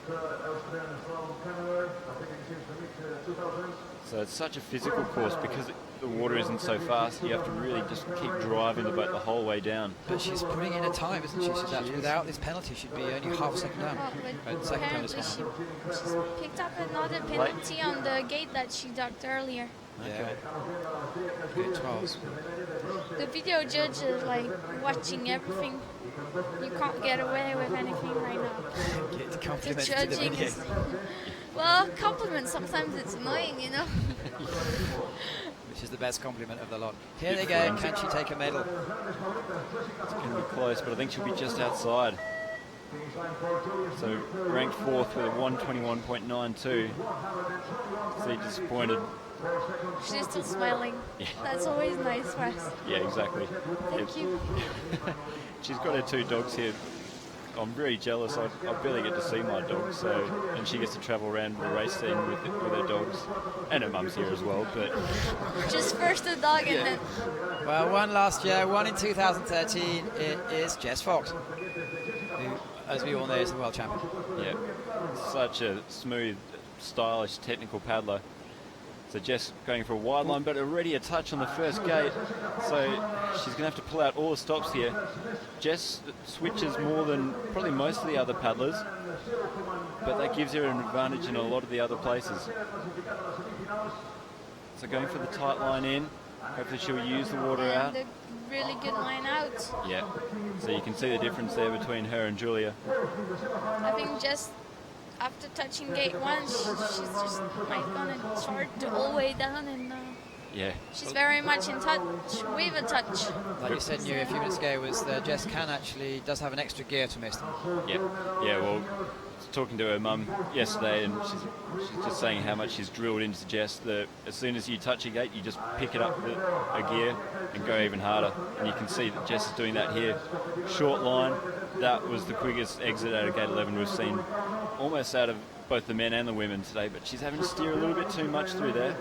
So it's such a physical course because the water isn't so fast. You have to really just keep driving the boat the whole way down. But she's putting in a time, isn't she? Without this penalty, she'd be only half a second down. But Second apparently she's picked up another penalty on the gate that she ducked earlier. Yeah. Good 12s. The video judge is like watching everything. You can't get away with anything right now. Get The compliments to the judging video. is... Well, compliments, sometimes it's annoying, you know? Which is the best compliment of the lot. Here they go. Can she take a medal? It's going to be close, but I think she'll be just outside. So ranked 4th with a 121.92. So disappointed. She's still smiling. Yeah. That's always nice for us. Yeah, exactly. Thank you. She's got her 2 dogs here. I'm very jealous. I barely get to see my dogs, so and she gets to travel around the race scene with her dogs, and her mum's here as well. But Just first the dog and then... Well, one last year, one in 2013. It is Jess Fox, who, as we all know, is the world champion. yeah, such a smooth, stylish, technical paddler. So Jess going for a wide line, but already a touch on the first gate. So she's going to have to pull out all the stops here. Jess switches more than probably most of the other paddlers, but that gives her an advantage in a lot of the other places. So going for the tight line in. Hopefully she'll use the water out. And a really good line out. Yeah. So you can see the difference there between her and Julia. I think just after touching gate 1, she's just like gonna start all the way down, and Yeah. she's very much in touch with a touch. Like you said, New, a few minutes ago, was that Jess does have an extra gear to miss them. Yeah. Yeah. Well, talking to her mum yesterday, and she's just saying how much she's drilled into Jess that as soon as you touch a gate, you just pick it up a gear and go even harder. And you can see that Jess is doing that here. Short line. That was the quickest exit out of gate 11 we've seen, almost out of both the men and the women today. But she's having to steer a little bit too much through there.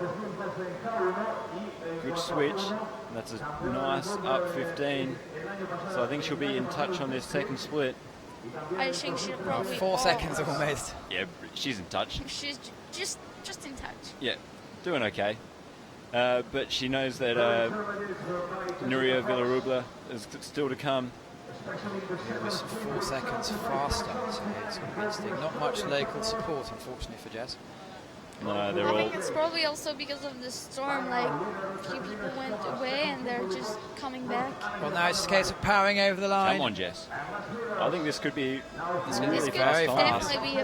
Good switch. That's a nice up 15. So I think she'll be in touch on this second split. I think she'll probably... 4 seconds almost. Yeah, she's in touch. She's just in touch. Yeah, doing okay. But she knows that Nuria Villarubla is still to come. It was 4 seconds faster, so it's going to be interesting. Not much local support, unfortunately, for Jess. No, they're I all... think it's probably also because of the storm, like a few people went away and they're just coming back. Well, now it's just a case of powering over the line. Come on, Jess. I think this could be This really This could fast time. definitely be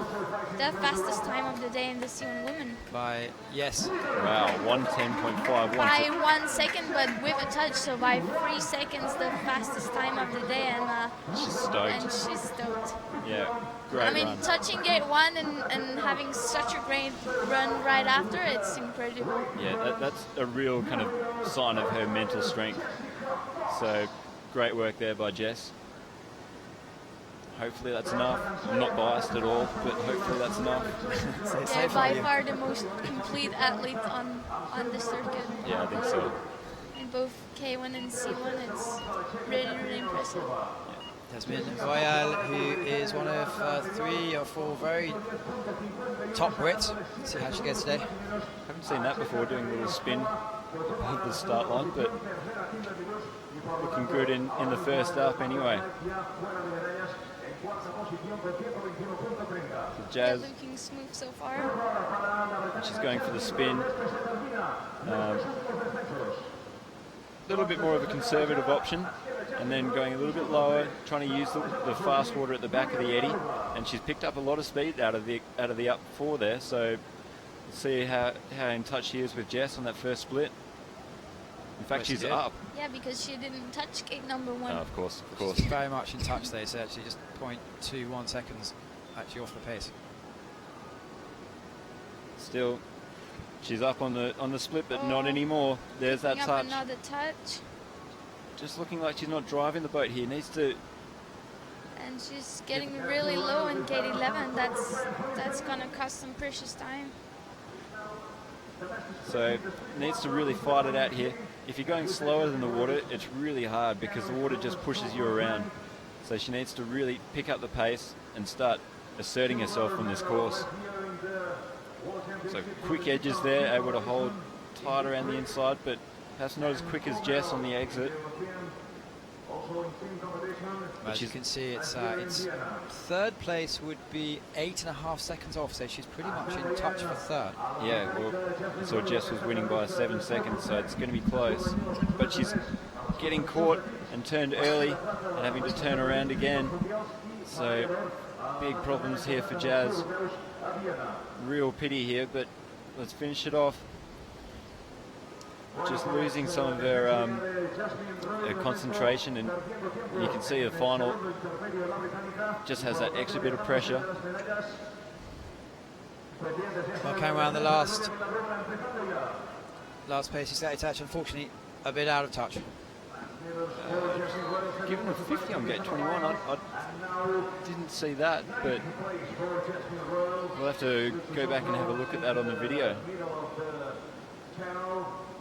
the fastest time of the day in the C1 women. By, yes, Wow, 110.51. By 1 second, but with a touch, so by 3 seconds, the fastest time of the day, and She's stoked. she's stoked. Yeah, great I mean, run. touching gate 1 and having such a great run right after, it's incredible. Yeah, that's a real kind of sign of her mental strength. So, great work there by Jess. Hopefully that's enough. I'm not biased at all, but hopefully that's enough. Yeah, by far the most complete athlete on the circuit. Yeah, I think so. In both K1 and C1, it's really, really impressive. Jasmine Royal, who is one of 3 or 4 very top Brits. Let's see how she gets today. Haven't seen that before, doing a little spin above the start line, but looking good in the first up anyway. So Yeah, Jazz, looking smooth so far. she's going for the spin. Little bit more of a conservative option, and then going a little bit lower, trying to use the fast water at the back of the eddy, and she's picked up a lot of speed out of the up 4 there. So we'll see how in touch she is with Jess on that first split. In fact, Well, she she's did. up. Yeah, because she didn't touch gate number 1. Of course. She's very much in touch, they said. She just 0.21 seconds actually off the pace. Still, she's up on the split, but not anymore. There's that Picking up touch. another touch, Just looking like she's not driving the boat here. Needs to. and she's getting really low in gate 11. That's gonna cost some precious time. So needs to really fight it out here. If you're going slower than the water, it's really hard because the water just pushes you around. So she needs to really pick up the pace and start asserting herself on this course. So quick edges there, able to hold tight around the inside, but perhaps not as quick as Jess on the exit. as you can see, it's third place would be 8.5 seconds off, so she's pretty much in touch for third. Yeah, well, I saw Jess was winning by 7 seconds, so it's going to be close. But she's getting caught and turned early and having to turn around again. So big problems here for Jazz. Real pity here, but let's finish it off. Just losing some of her concentration, and you can see the final just has that extra bit of pressure. Well, came around the last pace, he's touch, unfortunately a bit out of touch. Given a 50 on gate 21, I didn't see that, but we'll have to go back and have a look at that on the video.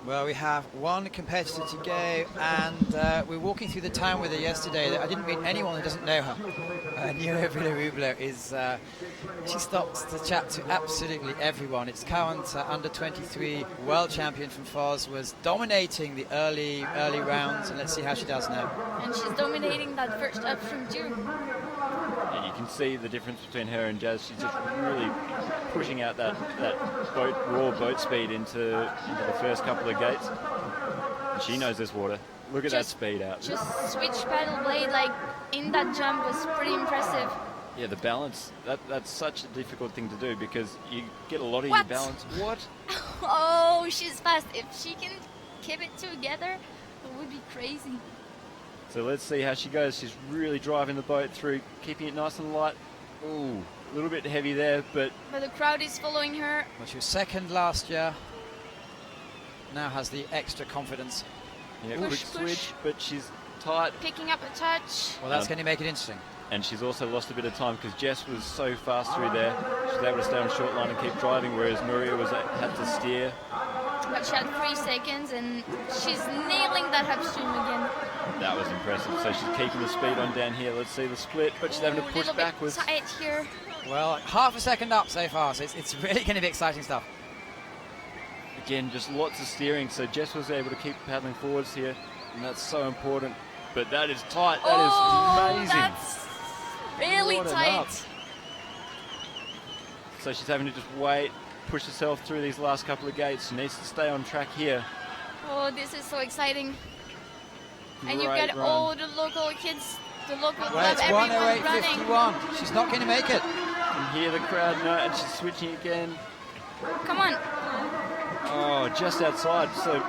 Well, we have one competitor to go, and we're walking through the town with her yesterday. I didn't meet anyone who doesn't know her. Nura Villarubla is, she stops to chat to absolutely everyone. It's current under 23 world champion from Foz, was dominating the early rounds, and let's see how she does now. And she's dominating that first upstream too. Yeah, you can see the difference between her and Jazz. She's just really pushing out that raw boat speed into the first couple of gates. And she knows this water. Look at that speed out. Just switch paddle blade like in that jump was pretty impressive. Yeah, the balance, that's such a difficult thing to do because you get a lot of your balance. What? Oh, she's fast. If she can keep it together, it would be crazy. So let's see how she goes. She's really driving the boat through, keeping it nice and light. Ooh, a little bit heavy there, but the crowd is following her. Well, she was second last year. Now has the extra confidence. Yeah, quick switch, but she's tight. Picking up a touch. Well, that's going to make it interesting. And she's also lost a bit of time because Jess was so fast through there. She was able to stay on short line and keep driving, whereas Maria had to steer. But she had 3 seconds, and she's nailing that upstream again. That was impressive. So she's keeping the speed on down here. Let's see the split, but she's having to push backwards. Tight here. Well, half a second up so far, so it's really going to be exciting stuff. Again, just lots of steering, so Jess was able to keep paddling forwards here, and that's so important. But that is tight. That is amazing. That's really tight. So she's having to just wait, push herself through these last couple of gates. She needs to stay on track here. Oh, this is so exciting. And you've got all the local kids, the local club, everyone running. 1:08.51. She's not going to make it. You can hear the crowd now, and she's switching again. Come on. Oh, just outside. So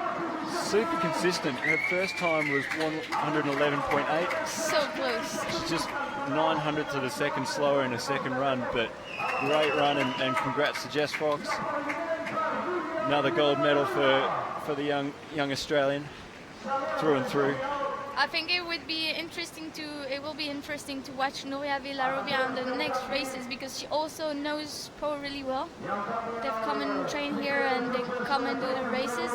super consistent. Her first time was 111.8. So close. She's just 900ths of a second slower in her second run, but great run, and congrats to Jess Fox. Another gold medal for the young Australian, through and through. I think it will be interesting to watch Nuria Villarubia on the next races because she also knows Pro really well. They've come and train here and they come and do the races,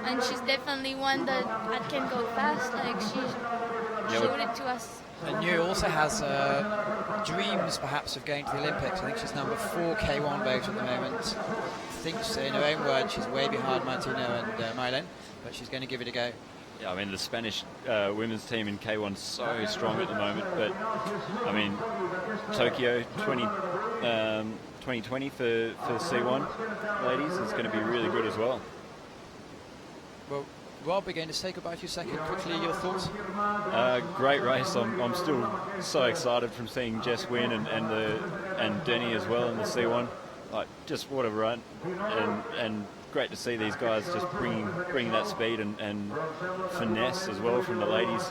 and she's definitely one that can go fast. Like she showed it to us. And New also has dreams perhaps of going to the Olympics. I think she's number 4 K1 boat at the moment. Thinks in her own words she's way behind Martino and Mylen, but she's going to give it a go. Yeah, I mean, the Spanish women's team in K1 is so strong at the moment, but I mean, Tokyo 2020 for C1 ladies is going to be really good as well. Well, Rob, we're going to say goodbye to you second. Quickly, your thoughts? Great race. I'm still so excited from seeing Jess win and Denny as well in the C1. Like, just what a run, and great to see these guys just bringing that speed and finesse as well from the ladies.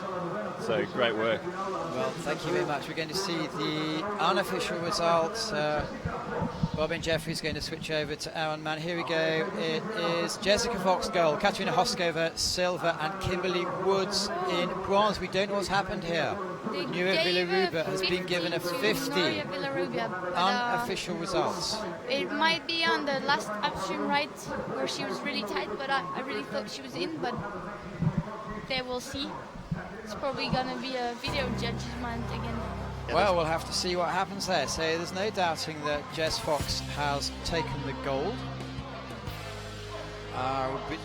So great work. Well, thank you very much. We're going to see the unofficial results. Robin Jeffrey's going to switch over to Aaron Mann. Here we go. It is Jessica Fox gold, Katarina Hoskova silver, and Kimberly Woods in bronze. We don't know what's happened here. Nura Villarubia has been given a 50. Unofficial results. It might be on the last upstream right where she was really tight, but I really thought she was in, but they will see. It's probably going to be a video judgment again. Well, we'll have to see what happens there. So there's no doubting that Jess Fox has taken the gold.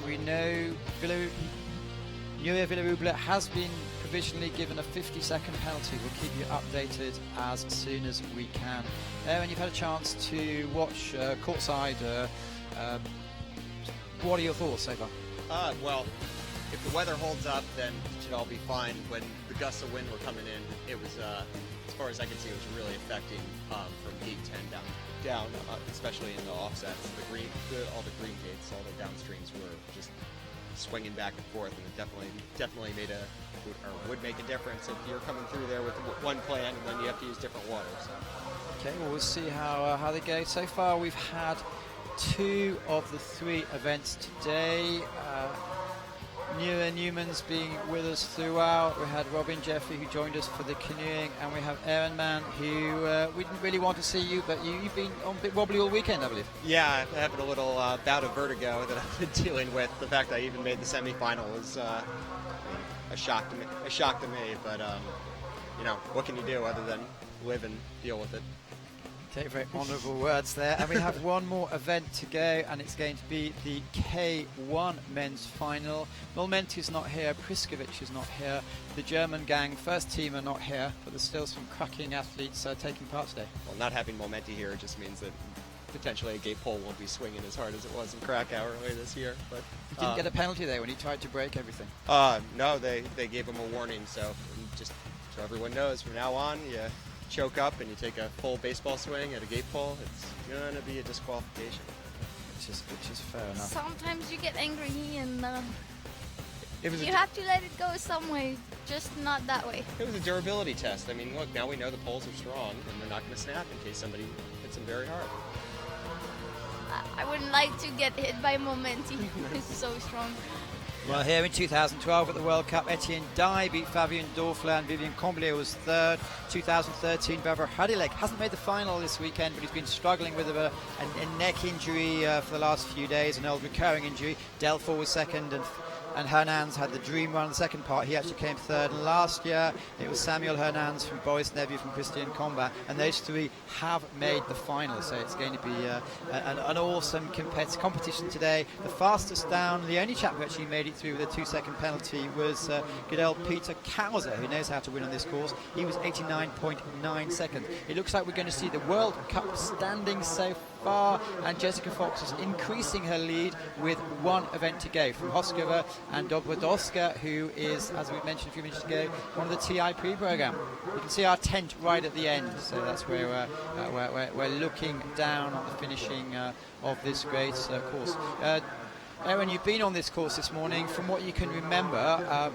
We know Nura Villarubia has been provisionally given a 50-second penalty. We'll keep you updated as soon as we can. And you've had a chance to watch courtside. What are your thoughts so far? Well, if the weather holds up, then it should all be fine. When the gusts of wind were coming in, it was, as far as I can see, it was really affecting from gate 10 down, especially in the offsets. All the green gates, all the downstreams were just swinging back and forth, and it definitely would make a difference if you're coming through there with one plan and then you have to use different water. So. Okay, well, we'll see how they go. So far, we've had 2 of the 3 events today. Newman's being with us throughout. We had Robin Jeffrey, who joined us for the canoeing, and we have Aaron Mann, who we didn't really want to see you, but you've been a bit wobbly all weekend, I believe. Yeah, I'm having a little bout of vertigo that I've been dealing with. The fact I even made the semifinal was a shock to me. But what can you do other than live and deal with it? Okay, very honourable words there. And we have one more event to go, and it's going to be the K1 men's final. Momenti's not here, Priskovic is not here. The German gang, first team, are not here, but there's still some cracking athletes taking part today. Well, not having Momenti here just means that potentially a gate pole won't be swinging as hard as it was in Krakow earlier this year. But he didn't get a penalty there when he tried to break everything. No, they gave him a warning. So just so everyone knows, from now on, you choke up and you take a full baseball swing at a gate pole, it's gonna be a disqualification. Which is fair enough. Sometimes you get angry and You have to let it go some way, just not that way. It was a durability test. I mean, look, now we know the poles are strong and they're not going to snap in case somebody hits them very hard. I wouldn't like to get hit by Momenti. It's so strong. Well, here in 2012 at the World Cup, Etienne Dye beat Fabien Dorfler and Vivian Comblier was third. 2013, Barbara Hadilek hasn't made the final this weekend, but he's been struggling with a neck injury for the last few days, an old recurring injury. Delfour was second, and Hernans had the dream run. The second part, he actually came third. And last year, it was Samuel Hernans from Boris Neveu from Christian Combat, and those 3 have made the final. So it's going to be an awesome competition today. The fastest down, the only chap who actually made it through with a 2-second penalty was Goodell Peter Kauser, who knows how to win on this course. He was 89.9 seconds. It looks like we're going to see the World Cup standings so far, and Jessica Fox is increasing her lead with 1 event to go from Hoskova and Dobrodoska, who is, as we mentioned a few minutes ago, one of the TI pre-program. You can see our tent right at the end, so that's where we're looking down on the finishing of this great course. Erin, you've been on this course this morning. From what you can remember,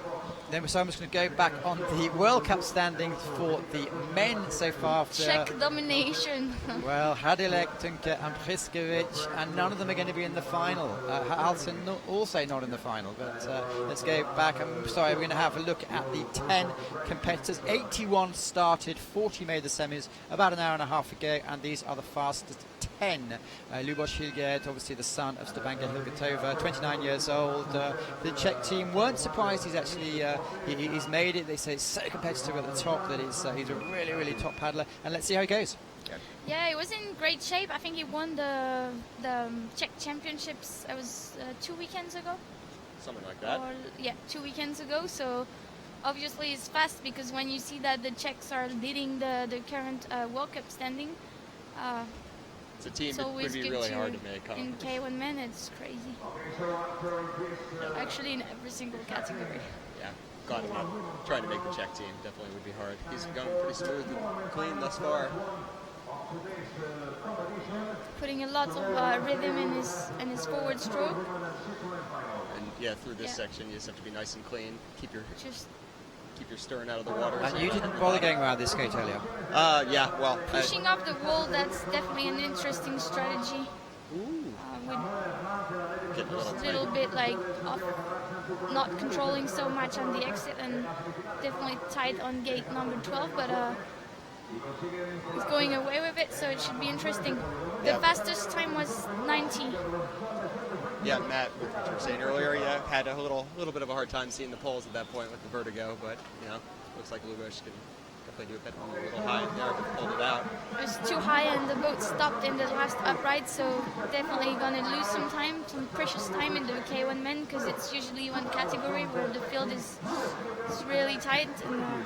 then so I'm just going to go back on the World Cup standings for the men so far. Czech domination. Well, Hadilek, Tunke and Priskovic, and none of them are going to be in the final. Halsen also not in the final, but let's go back. I'm sorry, we're going to have a look at the 10 competitors. 81 started, 40 made the semis about an hour and a half ago, and these are the fastest 10. Lubos Hilgert, obviously the son of Stepanka Hilgertova, 29 years old. The Czech team weren't surprised he's actually he's made it. They say it's so competitive at the top that he's a really, really top paddler. And let's see how he goes. Yeah, he was in great shape. I think he won the Czech championships. It was 2 weekends ago. Something like that. 2 weekends ago. So obviously he's fast, because when you see that the Czechs are leading the current World Cup standing, it's a team that would be really hard to make. Huh? In K1 men, it's crazy. Actually, in every single category. Yeah, got him. Trying to make the Czech team definitely would be hard. He's going pretty smooth and clean thus far. Putting a lot of rhythm in his forward stroke. And through this section, you just have to be nice and clean. Keep your stern out of the water. And you didn't bother going around this skate earlier? Well, pushing off the wall, that's definitely an interesting strategy. With a little bit off, not controlling so much on the exit, and definitely tight on gate number 12, but he's going away with it, so it should be interesting. The fastest time was 90. Yeah, Matt, what you were saying earlier, had a little bit of a hard time seeing the poles at that point with the vertigo, but looks like Lubos can definitely do a bit a little high in there, but pulled it out. It was too high and the boat stopped in the last upright, so definitely gonna lose some time, some precious time in the K1 men, because it's usually one category where the field is really tight. And,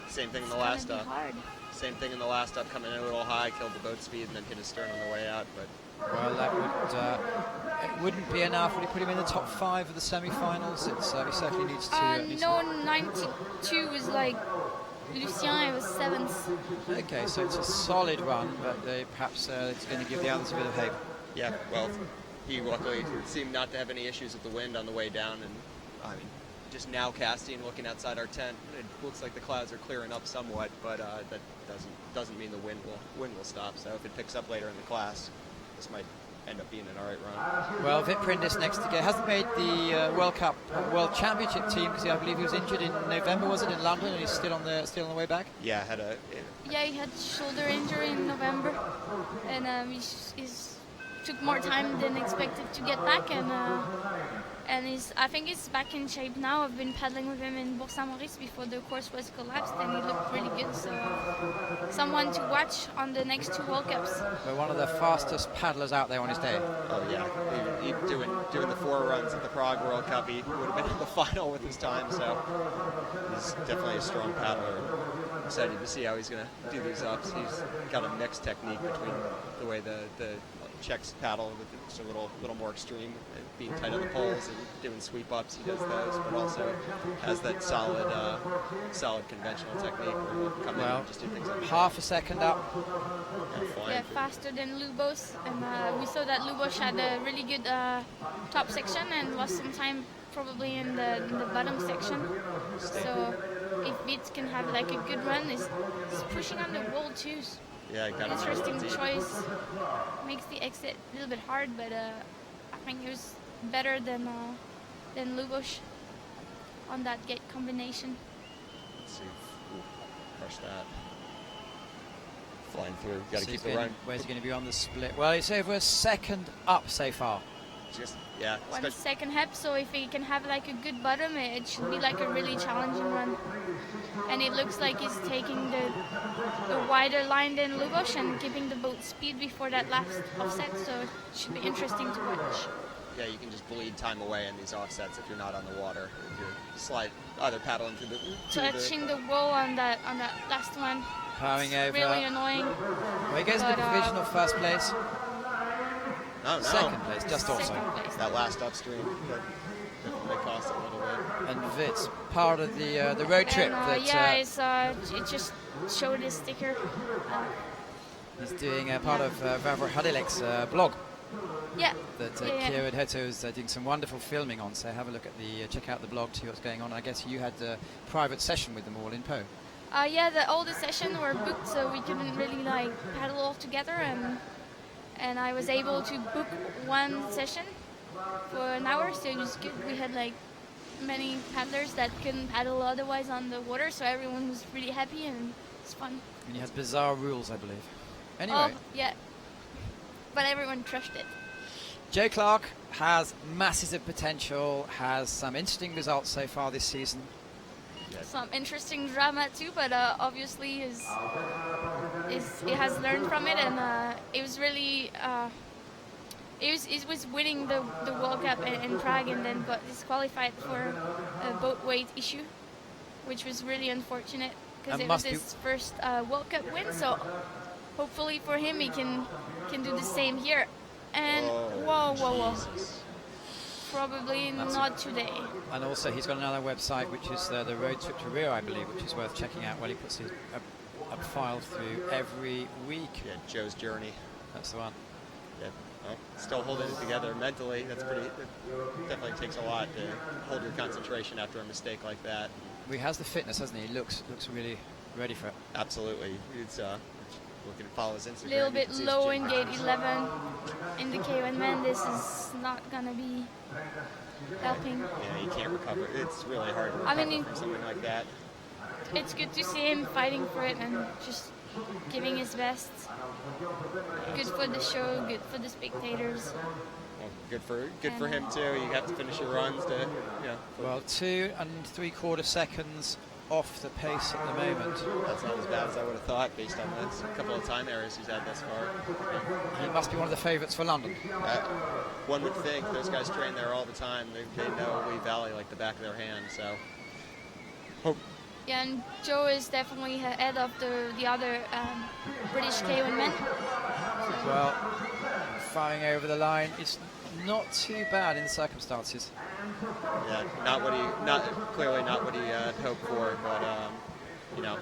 Same thing in the it's last gonna be hard. Same thing in the last up, coming in a little high, killed the boat speed, and then hit his stern on the way out. But Well, that would it wouldn't be enough. Would he put him in the top 5 of the semi-finals? It's he certainly needs to. No, 92 was like Lucien. It was 7th. Okay, so it's a solid run, but perhaps it's going to give the others a bit of hope. yeah, well, he luckily seemed not to have any issues with the wind on the way down, and I mean, just now casting, looking outside our tent, it looks like the clouds are clearing up somewhat, but that doesn't mean the wind will stop. So if it picks up later in the class, this might end up being an all right run. Well, Vit Prindis next to go hasn't made the World Cup, World Championship team because I believe he was injured in November, was it, in London, and he's still on the way back. Yeah, had a Yeah, he had shoulder injury in November, and he's took more time than expected to get back, and I think he's back in shape now. I've been paddling with him in Bourg-Saint-Maurice before the course was collapsed, and he looked really good. So someone to watch on the next 2 World Cups. But one of the fastest paddlers out there on his day. Oh yeah, he doing the 4 runs at the Prague World Cup. He would have been in the final with his time, so he's definitely a strong paddler. Excited to see how he's going to do these ups. He's got a mixed technique between the way the Czechs paddle, with it's a little more extreme, being tight on the poles and doing sweep ups. He does those, but also has that solid conventional technique where he'll come in and just do things like half a second up. Yeah, faster than Lubos, and we saw that Lubos had a really good top section and lost some time probably in the bottom section. So if Vitz can have like a good run, he's pushing on the wall too. Yeah, got interesting choice. Makes the exit a little bit hard, but I think it was better than Lubos on that gate combination. Let's see. Ooh, crush that. Flying through. Got to keep the run. Where's he going to be on the split? Well, it's over a second up so far. Just yeah. 1 second hep, so if he can have like a good bottom, it should be like a really challenging run. And it looks like he's taking the wider line than Lubos and keeping the boat speed before that last offset, so it should be interesting to watch. Yeah, you can just bleed time away in these offsets if you're not on the water. If you're either paddling through touching the wall on that last one. Powering over. Really annoying. Well, he goes into provisional first place. No. Second place, just also. That last upstream that cost a little bit. And Vitz, part of the road trip. It just showed his sticker. He's doing part of Vavra Hadilek's blog. Yeah. That Kira Heto is doing some wonderful filming on. So have a look at check out the blog to see what's going on. I guess you had a private session with them all in Po. Yeah, all the sessions were booked, so we couldn't really like paddle all together, and I was able to book one session for an hour, so it was good. We had like many paddlers that couldn't paddle otherwise on the water, so everyone was really happy and it's fun. And you had bizarre rules, I believe. Anyway. Oh, yeah. But everyone crushed it. Joe Clark has masses of potential, has some interesting results so far this season. Some interesting drama too, but obviously he has learned from it, and it was really it was winning the World Cup in Prague, and then got disqualified for a boat weight issue, which was really unfortunate because it was his first World Cup win. So hopefully for him he can do the same here. And whoa. Probably not today. And also he's got another website which is the Road Trip to Rio, I believe, which is worth checking out. Well, he puts a file through every week. Yeah, Joe's Journey. That's the one. Yeah, well, still holding it together mentally. It definitely takes a lot to hold your concentration after a mistake like that. Well, he has the fitness, hasn't he? He looks really ready for it. Absolutely. It's looking to follow his Instagram. A little bit low in gate 11 in the K1 men. This is not gonna be helping. Yeah, he can't recover. It's really hard to recover from something like that. It's good to see him fighting for it and just giving his best. Good for the show, good for the spectators. Well, good for him too. You have to finish your runs to, Well, 2 3/4 seconds off the pace at the moment. That's not as bad as I would have thought based on this couple of time errors he's had thus far. He must be one of the favourites for London. One would think those guys train there all the time. They know Lee Valley like the back of their hand. So, Yeah, and Joe is definitely ahead of the other British K1 men. So Well, firing over the line is not too bad in the circumstances. yeah, clearly not what he hoped for, but you know,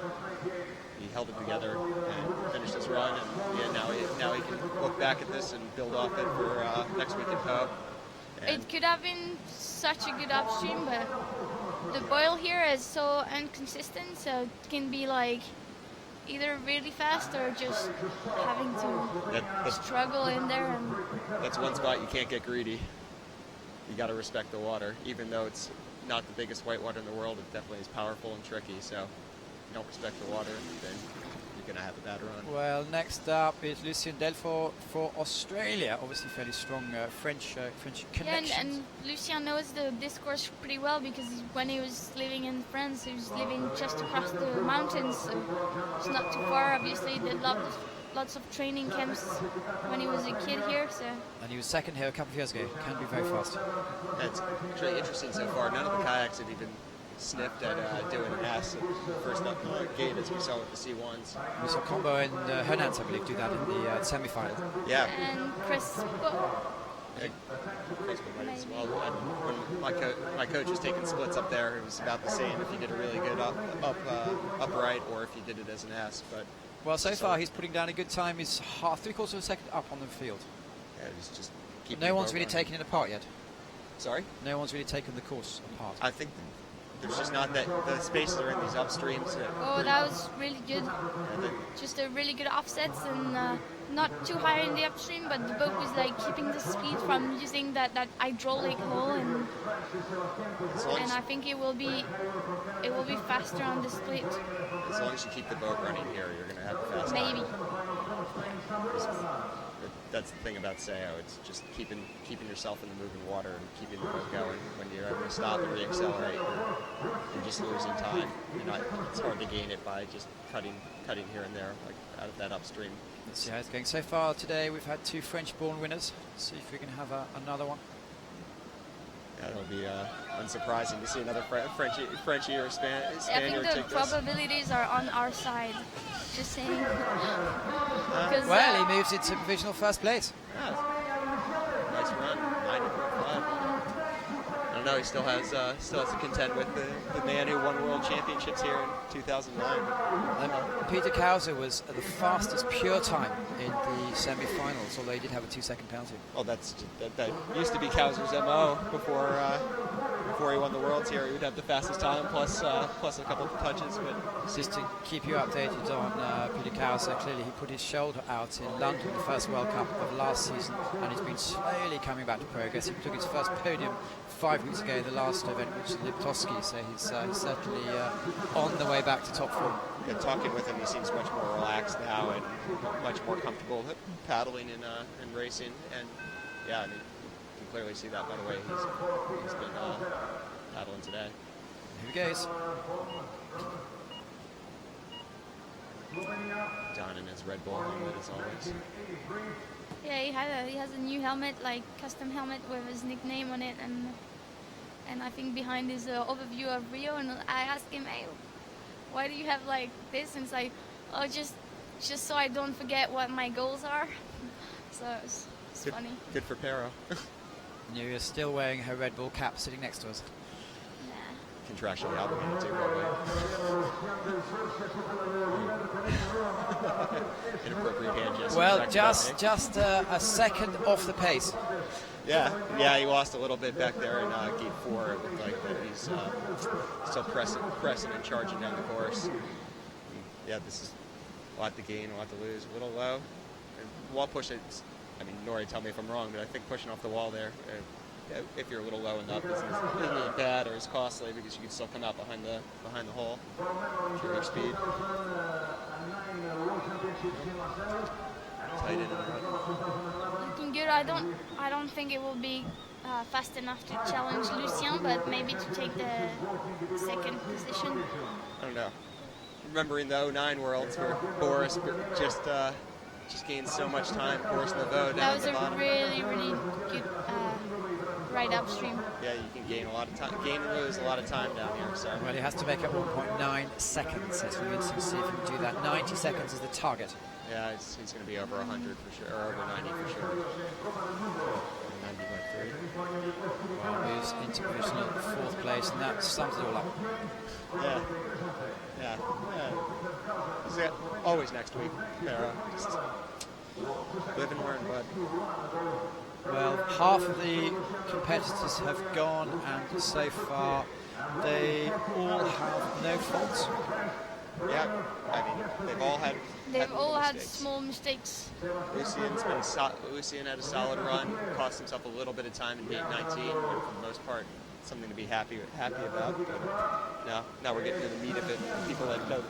he held it together and finished his run, and yeah, now he can look back at this and build off it for next week in Poe. it could have been such a good upstream, but the boil here is so inconsistent, so it can be like either really fast or just having to struggle in there. And That's one spot you can't get greedy. You got to respect the water, even though it's not the biggest whitewater in the world. It definitely is powerful and tricky. So, if you don't respect the water, then you're gonna have a bad run. Well, next up is Lucien Delfort for Australia. Obviously, fairly strong French connections. yeah, and Lucien knows this course pretty well because when he was living in France, he was living just across the mountains, so it's not too far. Obviously, they loved lots of training camps when he was a kid here. So And he was second here a couple of years ago. Can be very fast. Yeah, it's really interesting so far. None of the kayaks have even sniffed at doing an S at the first gate, as we saw with the C1s. We saw Combo and Hernans, I believe, do that in the semi-final. Yeah. and Chris. Chris would win as well. And when my coach was taking splits up there, it was about the same if you did a really good upright or if you did it as an S. But Well, so far he's putting down a good time. He's three-quarters of a second up on the field. yeah, he's just keeping No the one's boat really running. taken it apart yet. Sorry? No one's really taken the course apart. I think there's just not that the spaces are in these upstreams. Oh, that was really good. Just a really good offsets and not too high in the upstream, but the boat was like keeping the speed from using that hydraulic hull, and I think it will be faster on the split. As long as you keep the boat running here, you're going to have a fast time. Maybe. That's the thing about Sao. It's just keeping yourself in the moving water and keeping the boat going. When you're able to stop and reaccelerate, you're just losing time. It's hard to gain it by just cutting here and there, like out of that upstream. Let's see how it's going. So far today, we've had two French-born winners. Let's see if we can have another one. Yeah, it'll be unsurprising to see another Frenchie or I Spaniard think the take this. probabilities are on our side. Just saying. Because, Well, he moves into provisional first place. Yeah, nice run, 9.5. I don't know. He still has to contend with the man who won world championships here in 2009. Peter Kauser was the fastest pure time in the semi-finals, although he did have a 2-second penalty. Well, that used to be Kauser's MO before he won the worlds here. He would have the fastest time plus a couple of touches. But Just to keep you updated on Peter Kauser, clearly he put his shoulder out in London, the first World Cup of last season, and he's been slowly coming back to progress. He took his first podium 5 weeks ago, the last event, which is Liptovsky, so he's certainly on the way back to top form. yeah, talking with him, he seems much more relaxed now and much more comfortable paddling and racing. And yeah, I mean, you can clearly see that by the way he's been paddling today. Here he goes. Don in his Red Bull helmet as always. yeah, he has a new helmet, like custom helmet with his nickname on it, and I think behind is an overview of Rio, and I asked him, hey, why do you have like this? And it's like, oh, just so I don't forget what my goals are. So it's funny. Good for Pero. You're still wearing her Red Bull cap, sitting next to us. Nah. Contractually obligated to, probably. Inappropriate hand gesture. Well, just a second off the pace. Yeah, he lost a little bit back there in Gate 4. It looked like that he's still pressing and charging down the course. And yeah, this is a lot to gain, a lot to lose. A little low. And wall push, I mean, Nori, tell me if I'm wrong, but I think pushing off the wall there, if you're a little low enough, isn't as bad or as costly because you can still come out behind the hole if you're your speed. Tight in and Looking good. I don't think it will be fast enough to challenge Lucien, but maybe to take the second position. I don't know. Remembering the 09 Worlds where Boris just gained so much time, Boris Laveau down That at was the a bottom. really, really good ride upstream. Yeah, you can gain a lot of time, gain and lose a lot of time down here. So Well, he has to make up 1.9 seconds. So it's really interesting to see if he can do that. 90 seconds is the target. yeah, he's going to be over 100 for sure, or over 90 for sure. 90.3. Well, moves into provisional 4th place, and that sums it all up. Yeah. Yeah. Is it always next week? Just live and learn, bud. Well, half of the competitors have gone, and so far they all have no faults. Yeah, I mean, they've all had. They've all had mistakes. small mistakes. Lucien had a solid run, cost himself a little bit of time in gate 19, but for the most part, something to be happy about. But now we're getting to the meat of it. People like no.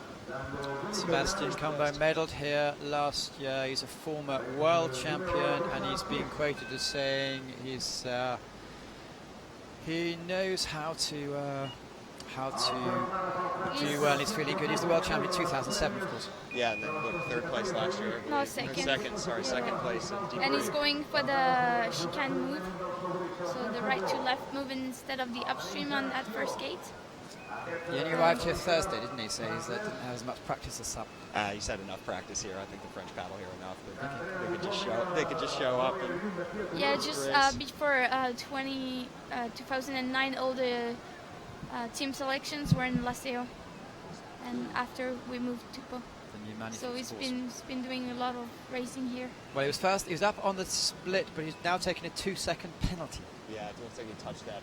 Sebastian Combo medaled here last year. He's a former world champion, and he's being quoted as saying he knows how to do well. He's really good. He's the world champion in 2007, of course. Yeah, and then look, 3rd place last year. I No, believe. second. Second place. In deep And he's route. going for the chicane move, so the right to left move instead of the upstream on that first gate. He only arrived here Thursday, didn't he? So he didn't have as much practice as some. He's had enough practice here. I think the French paddle here enough. They could just show up. And Yeah, just race. before 2009, all the team selections were in Laseo, and after we moved to Po. The new management, So of course. he's been doing a lot of racing here. Well, he was first. He was up on the split, but he's now taking a 2-second penalty. Yeah, it looks like he touched that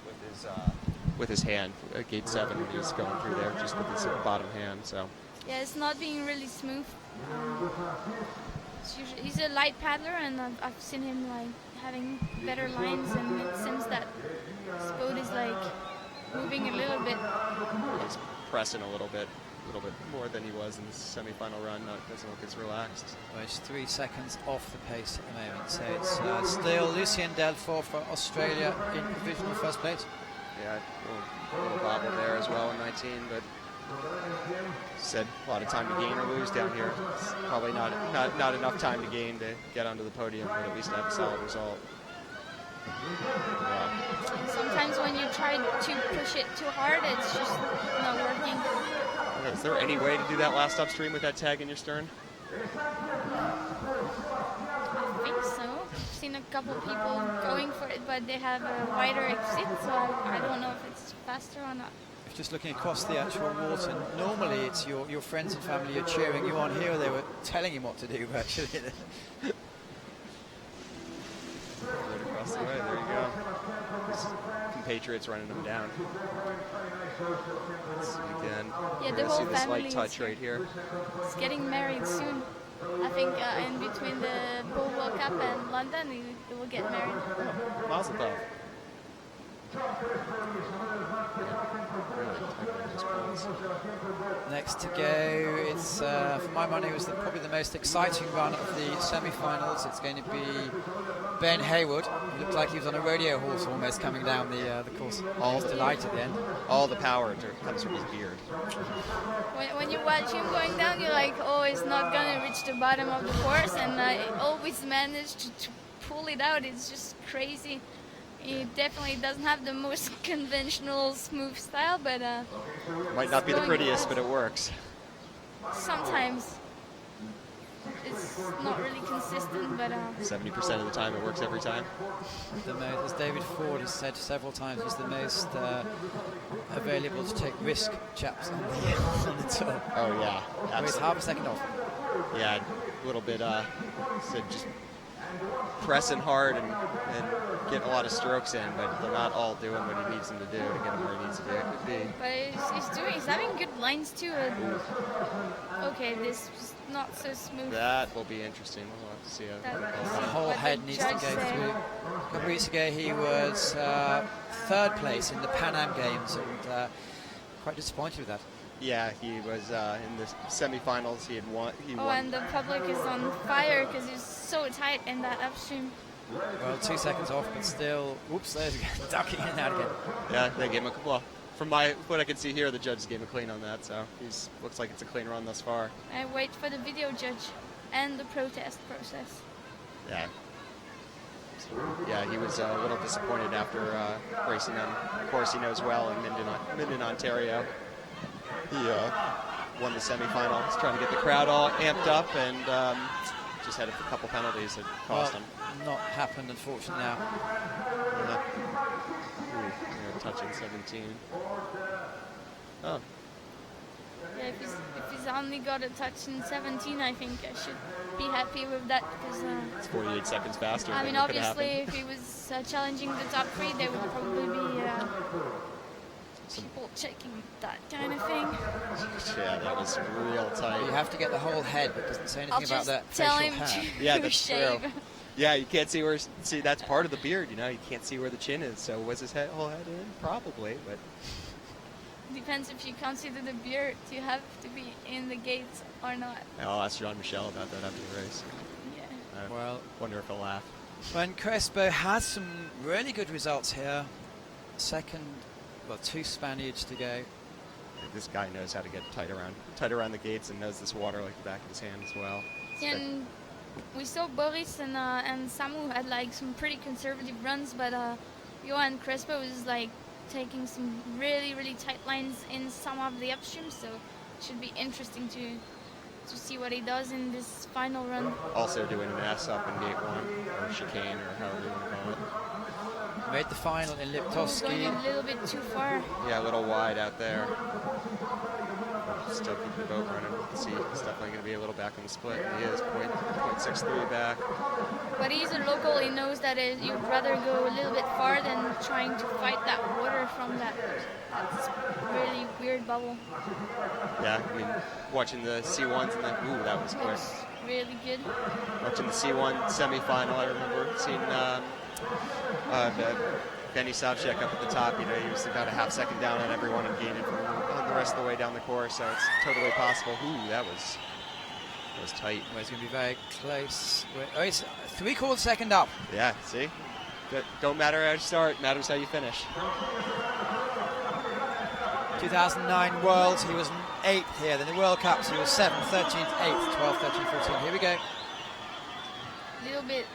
with his hand at gate 7 when he was going through there, just with his bottom hand. So Yeah, it's not being really smooth. He's a light paddler, and I've seen him like having better lines, and it seems that his boat is like moving a little bit. he's pressing a little bit more than he was in the semifinal run. Doesn't look as relaxed. Well, it's 3 seconds off the pace at the moment. So it's still Lucien Delfort for Australia in provisional 1st place. Yeah, a little bobble there as well in 19, but said a lot of time to gain or lose down here. It's probably not enough time to gain to get onto the podium, but at least have a solid result. Yeah. And sometimes when you try to push it too hard, it's just not working. Is there any way to do that last upstream with that tag in your stern? I think so. I've seen a couple people going for it, but they have a wider exit, so I don't know if it's faster or not. If just looking across the actual water, normally it's your friends and family are cheering you on. Here they were telling him what to do, virtually. Right across the way, there you go. His compatriots running him down. Again, Yeah, the see whole this family light is touch here. right here. He's getting married soon. I think in between the Pole World Cup and London, he will get married. Mazel tov. Next to go, it's for my money, it was probably the most exciting run of the semi-finals. It's going to be Ben Hayward. He looked like he was on a rodeo horse almost coming down the course. All delight at the end. All the power comes from his beard. When you watch him going down, you're like, oh, he's not gonna reach the bottom of the course, and he always managed to pull it out. It's just crazy. He definitely doesn't have the most conventional smooth style, but Might not be the going prettiest, fast. but it works. Sometimes it's not really consistent, but 70% of the time, it works every time. As David Ford has said several times, he's the most available to take risk chaps on the tour. Oh yeah, He's absolutely. half a second off. Yeah, a little bit. Said just pressing hard and getting a lot of strokes in, but they're not all doing what he needs them to do to get him where he needs to be. but he's having good lines too. Okay, this is not so smooth. That will be interesting. We'll have to see how That- it goes. The whole What head the needs to go judge said. through. A couple of weeks ago he was 3rd place in the Pan Am Games, and quite disappointed with that. Yeah, he was in the semifinals. He had won. He Oh, won. and the public is on fire because it's so tight in that upstream. Well, 2 seconds off, but still, whoops, there's again, ducking in and out again. Yeah, they gave him well, from what I can see here, the judges gave him a clean on that, so looks like it's a clean run thus far. I wait for the video judge and the protest process. Yeah. Yeah, he was a little disappointed after racing on a course he knows well in Minden, Ontario. He won the semifinal. He's trying to get the crowd all amped up, and just had a couple penalties that cost him. Not happened, unfortunately, now. Yeah. Ooh, touching 17. Oh. Yeah, if he's only got a touch in 17, I think I should be happy with that because. It's 48 seconds faster. I mean, obviously, if he was challenging the top 3, there would probably be people checking that kind of thing. Yeah, that was real tight. You have to get the whole head, but it doesn't say anything I'll about just that tell facial him hair. to Yeah, that's shave. true. Yeah, you can't see that's part of the beard, you know. You can't see where the chin is. So was his whole head in? Probably, but Depends if you consider the beard to have to be in the gates or not. I'll ask Jean-Michel about that after the race. Yeah. I Well, wonder if he'll laugh. when Crespo has some really good results here, second, well, 2 Spaniards to go. This guy knows how to get tight around the gates and knows this water like the back of his hand as well. And we saw Boris and Samu had like some pretty conservative runs, but Johan Crespo was like taking some really, really tight lines in some of the upstream, so it should be interesting to see what he does in this final run. Also doing an ass up in gate 1, or chicane, or however you want to call it. Made the final in Going Liptovsky. a little bit too far. Yeah, a little wide out there. Still keeping the boat running. You can see he's definitely going to be a little back on the split. He is 0.63 back. But he's a local, he knows that you'd rather go a little bit far than trying to fight that water from that's really weird bubble. Yeah, I mean, watching the C1s and then, ooh, that was quick. Looks really good. Watching the C1 semifinal, I remember seeing Benny Savchek up at the top. You know, he was about a half second down on everyone and gained it from the rest of the way down the course, so it's totally possible. Ooh, that was tight. Well, it's going to be very close. Oh, it's 3/4 second up. Yeah, see? Don't matter how you start, matters how you finish. 2009 Worlds, he was 8th here. Then the World Cups, he was 7th, 13th, 8th, 12th, 13th, 14th. Here we go. Little bit,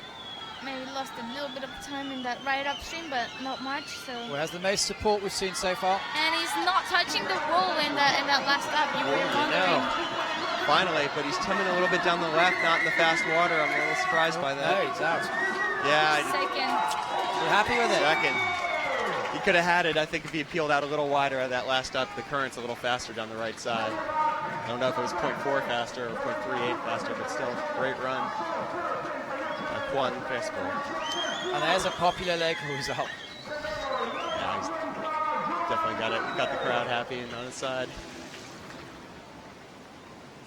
maybe lost a little bit of time in that right upstream, but not much. So. Well, has the most support we've seen so far. And he's not touching the wall in that last lap. You were wondering. Finally, but he's coming a little bit down the left, not in the fast water. I'm a little surprised by that. No, he's out. Yeah. Second. You happy with it? Second. He could have had it, I think, if he had peeled out a little wider at that last up. The current's a little faster down the right side. I don't know if it was 0.4 faster or 0.38 faster, but still, great run. Juan Crespo. And there's a popular local result. Yeah, he's definitely got it. Got the crowd happy and on his side.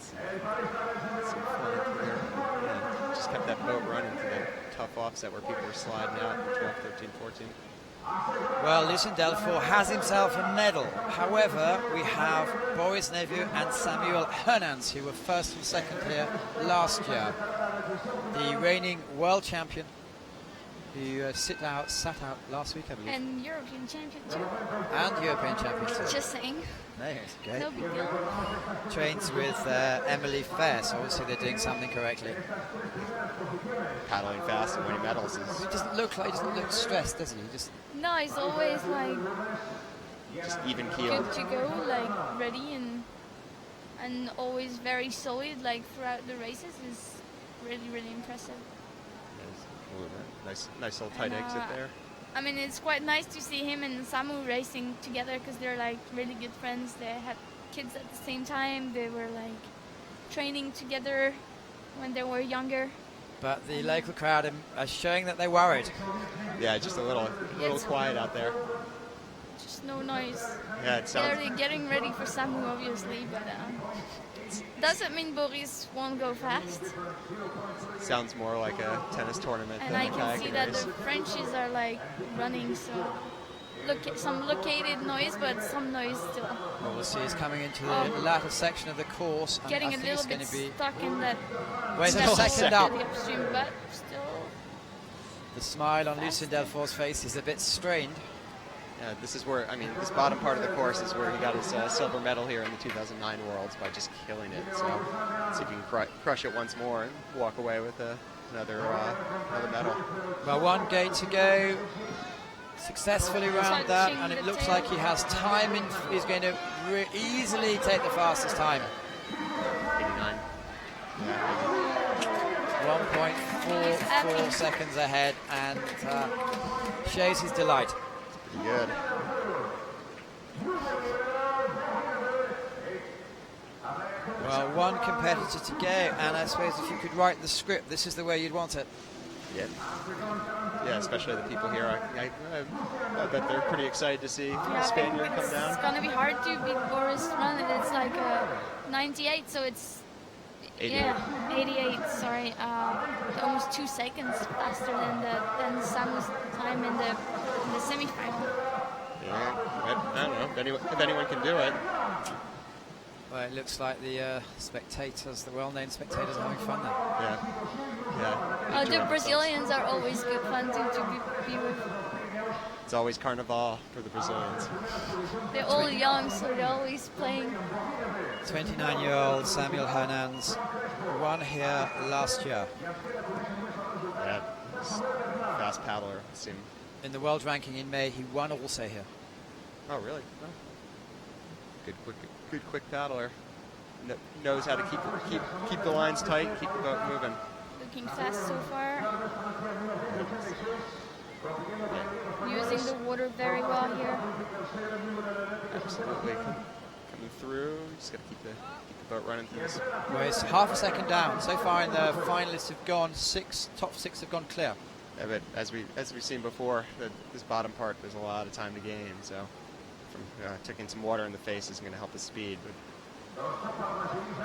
Some fun here. Yeah, just kept that boat running to the tough offset where people were sliding out in 12, 13, 14. Well, Lucien Delfour has himself a medal. However, we have Boris Nevieux and Samuel Hernans, who were first and second here last year. The reigning world champion, who sat out last week, I believe. And European champion too. And European champion too. Just saying. No, it's great. No big deal. Trains with Emily Fair, so obviously they're doing something correctly. Paddling fast and winning medals is He doesn't look stressed, does he? No, he's always like just even keeled. good to go, like ready and always very solid, like throughout the races. Is really, really impressive. Nice little tight exit there. I mean, it's quite nice to see him and Samu racing together because they're like really good friends. They had kids at the same time. They were like training together when they were younger. But the local crowd are showing that they're worried. Yeah, just a little quiet out there. Just no noise. Yeah, it sounds. They're getting ready for Samu, obviously, but doesn't mean Boris won't go fast. Sounds more like a tennis tournament And than I a can kayak see that race. the Frenchies are like running, so some located noise, but some noise still. Well, we'll see. He's coming into the latter section of the course. And Getting I a think little it's bit going to be. stuck in that Wait, that second up. the upstream, but still. The smile on Lucien Delfort's face is a bit strained. Yeah, this is where, I mean, this bottom part of the course is where he got his silver medal here in the 2009 Worlds by just killing it. So see if you can crush it once more and walk away with another medal. Well, one gate to go. Successfully round that, and it looks like he has time. He's going to easily take the fastest time. 89. Yeah. 1.44 seconds ahead, and shows his delight. Pretty good. Well, one competitor to go, and I suppose if you could write the script, this is the way you'd want it. Yeah, especially the people here. I bet they're pretty excited to see the Spaniard come down. It's gonna be hard to beat Boris run. It's like 98, so it's 88. Sorry, almost 2 seconds faster than Samu's time in the semifinal. Yeah, I don't know if anyone can do it. Well, it looks like the spectators, the well-known spectators, are having fun there. Yeah. The Brazilians are always good fun to be with. It's always Carnival for the Brazilians. They're all young, so they're always playing. 29-year-old Samuel Hernandez won here last year. Yeah, fast paddler. In the world ranking in May, he won also here. Oh, really? Oh. Good quick paddler. Knows how to keep the lines tight, keep the boat moving. Looking fast so far. Using the water very well here. Absolutely. Coming through. Just got to keep the boat running through this. Well, it's half a second down. So far in the finalists have gone top six have gone clear. Yeah, but as we've seen before, this bottom part, there's a lot of time to gain. So from taking some water in the face isn't going to help his speed.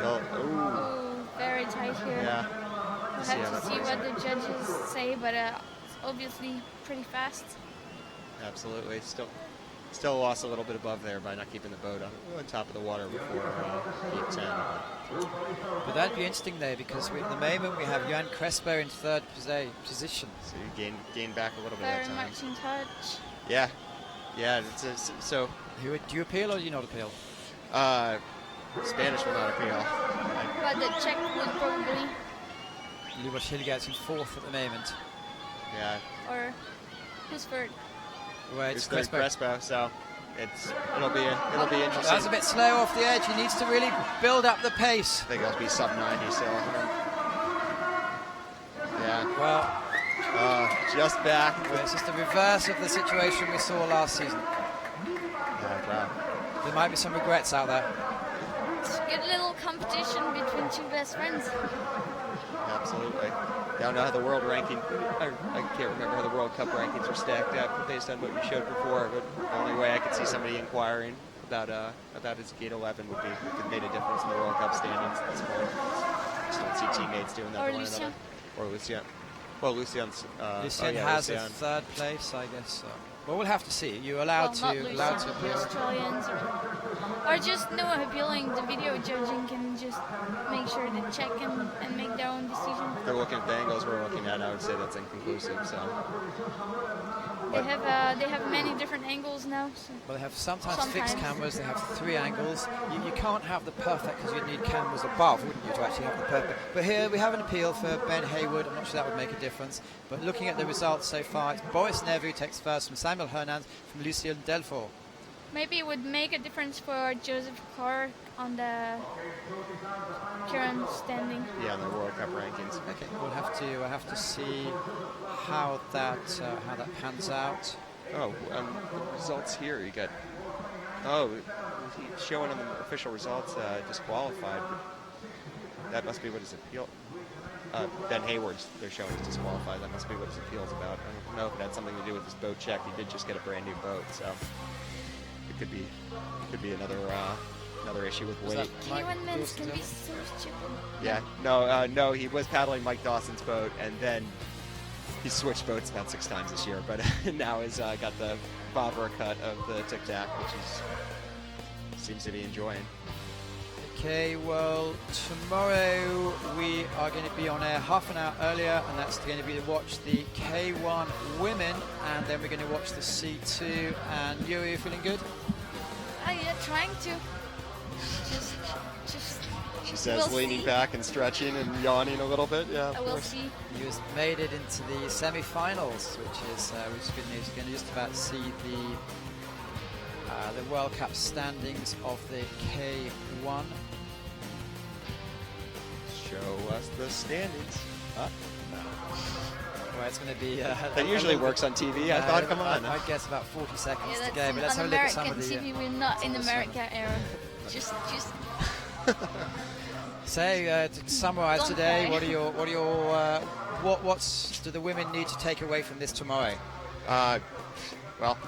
But very tight here. Yeah. We'll have to see what the judges say, but it's obviously pretty fast. Absolutely. Still lost a little bit above there by not keeping the boat on top of the water before gate 10. But that'd be interesting there, because at the moment we have Johan Crespo in third position. So you gain back a little bit Very of time. much in touch. Yeah. So. Do you appeal or do you not appeal? Spanish will not appeal. But the Czech would probably. Lubos Hilgert's in fourth at the moment. Yeah. Or who's third? Well, it's Crespo, so it'll be interesting. That's a bit slow off the edge. He needs to really build up the pace. I think it'll be sub 90 still. Yeah. Well, just back. Well, it's just the reverse of the situation we saw last season. Yeah, wow. There might be some regrets out there. It's a good little competition between two best friends. Absolutely. I don't know how the world ranking, I can't remember how the World Cup rankings were stacked up based on what you showed before, but the only way I could see somebody inquiring about his gate 11 would be if it made a difference in the World Cup standings at this point. Just don't see teammates doing that. Or to one Lucien. another. Or Lucien. Well, Lucien's... Lucien has a third place, I guess. Well, we'll have to see. You're allowed Not to Lucien, appeal. the Australians, or just no appealing. The video judging can just make sure to check and make their own decision. If they're looking at the angles we're looking at, I would say that's inconclusive. So they have many different angles now. So. Well, they have sometimes fixed cameras. They have 3 angles. You can't have the perfect, because you'd need cameras above, wouldn't you, to actually have the perfect. But here we have an appeal for Ben Hayward. I'm not sure that would make a difference. But looking at the results so far, it's Boris Nevu takes first from Samuel Hernandez from Lucien Delfort. Maybe it would make a difference for Joseph Carr on the current standing. yeah, the World Cup rankings. Okay, we'll have to see how that pans out. Oh, results here. You got. He's showing on the official results disqualified. But that must be what his appeal. Ben Hayward's they're showing is disqualified. That must be what his appeal's about. I don't know if it had something to do with his boat check. He did just get a brand new boat, so it could be another issue with weight. K1 men's can be so stupid. Yeah, no, he was paddling Mike Dawson's boat, and then he switched boats about 6 times this year, but now he's got the Bavara cut of the Tic Tac, which he seems to be enjoying. Okay, well, tomorrow we are going to be on air half an hour earlier, and that's going to be to watch the K1 women, and then we're going to watch the C2. And you, are you feeling good? Yeah, trying to. Just. She says, We'll leaning see. back and stretching and yawning a little bit. Yeah, of We'll course. see. You has made it into the semi-finals, which is good news. You're going to just about see the World Cup standings of the K1. Show us the standings. Well, it's going to be. That usually works on TV. I thought, come on. I guess about 40 seconds Yeah, to that's go, but let's on have a look at some American of the. TV. We're not in America era. Just. So to summarise Don't today, cry. what's do the women need to take away from this tomorrow? Well,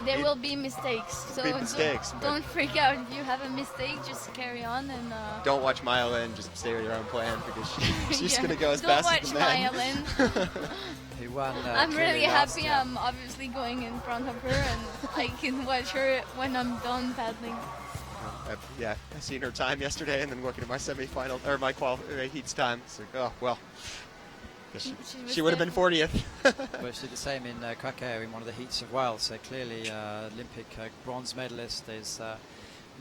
There will be mistakes, so Be mistakes, but- don't freak out if you have a mistake. Just carry on and. don't watch Maya and just stay with your own plan because she's Yeah. going to go as Don't fast watch as the men. Maya Lynn. Who won? I'm clearly really last happy. year. I'm obviously going in front of her, and I can watch her when I'm done paddling. Yeah, I seen her time yesterday, and then looking at my semi-final or my heats time. It's like, oh well, guess she would have been 40th. Well, she did the same in Krakow in one of the heats as well. So clearly, Olympic bronze medalist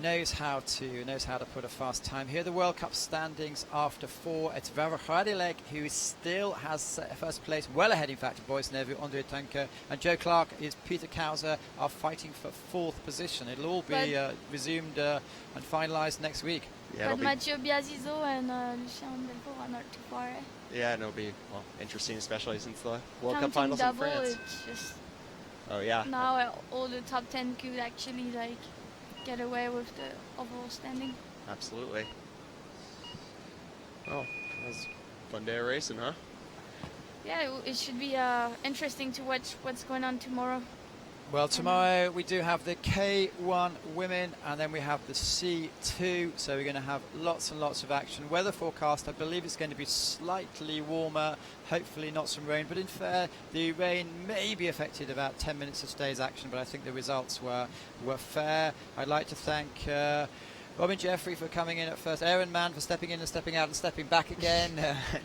knows how to put a fast time. Here are the World Cup standings after 4. It's Vera Hradilek who still has first place, well ahead in fact of Boris Nevu, Andre Tanker, and Joe Clark is Peter Kauser are fighting for 4th position. It'll all be resumed and finalised next week. Yeah, it'll But be, Mathieu Biazizo and Lucien Delvaux are not too far. yeah, and it'll be interesting, especially since the World Cup Counting finals in double, France. it's just Oh yeah. now all the top 10 could actually get away with the overall standing. Absolutely. Oh, that was a fun day of racing, huh? Yeah, it should be interesting to watch what's going on tomorrow. Well, tomorrow we do have the K1 women, and then we have the C2, so we're going to have lots and lots of action. Weather forecast, I believe it's going to be slightly warmer, hopefully not some rain, but in fair, the rain may be affected about 10 minutes of today's action, but I think the results were fair. I'd like to thank Robin Jeffrey for coming in at first, Aaron Mann for stepping in and stepping out and stepping back again,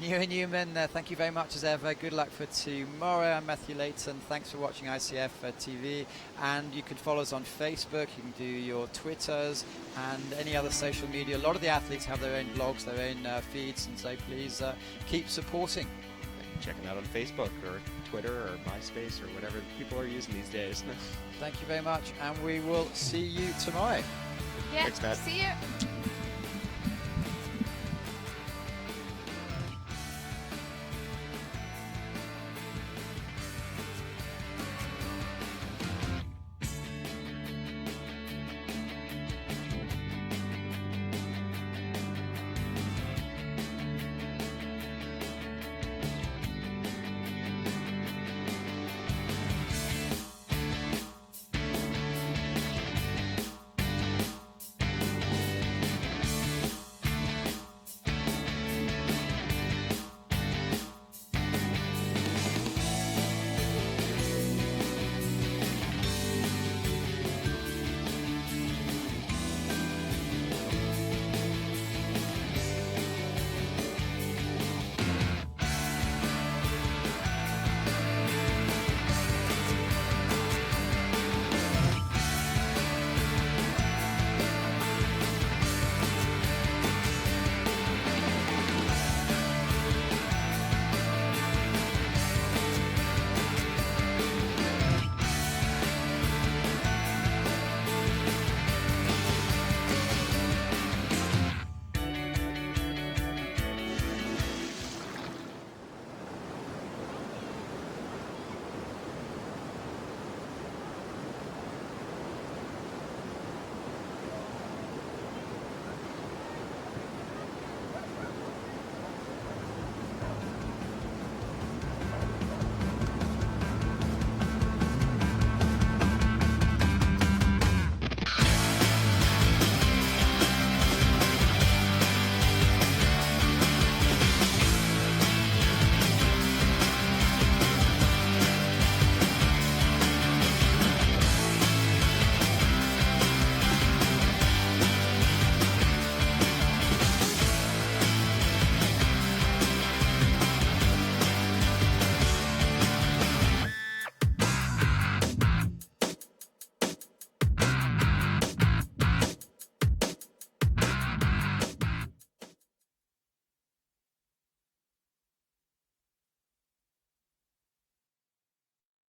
Ewan Newman, thank you very much as ever, good luck for tomorrow. I'm Matthew Layton, thanks for watching ICF TV, and you can follow us on Facebook, you can do your Twitters and any other social media. A lot of the athletes have their own blogs, their own feeds, and so please keep supporting. Checking out on Facebook or Twitter or MySpace or whatever people are using these days. Thank you very much, and we will see you tomorrow. Yeah, Thanks, Matt. see you.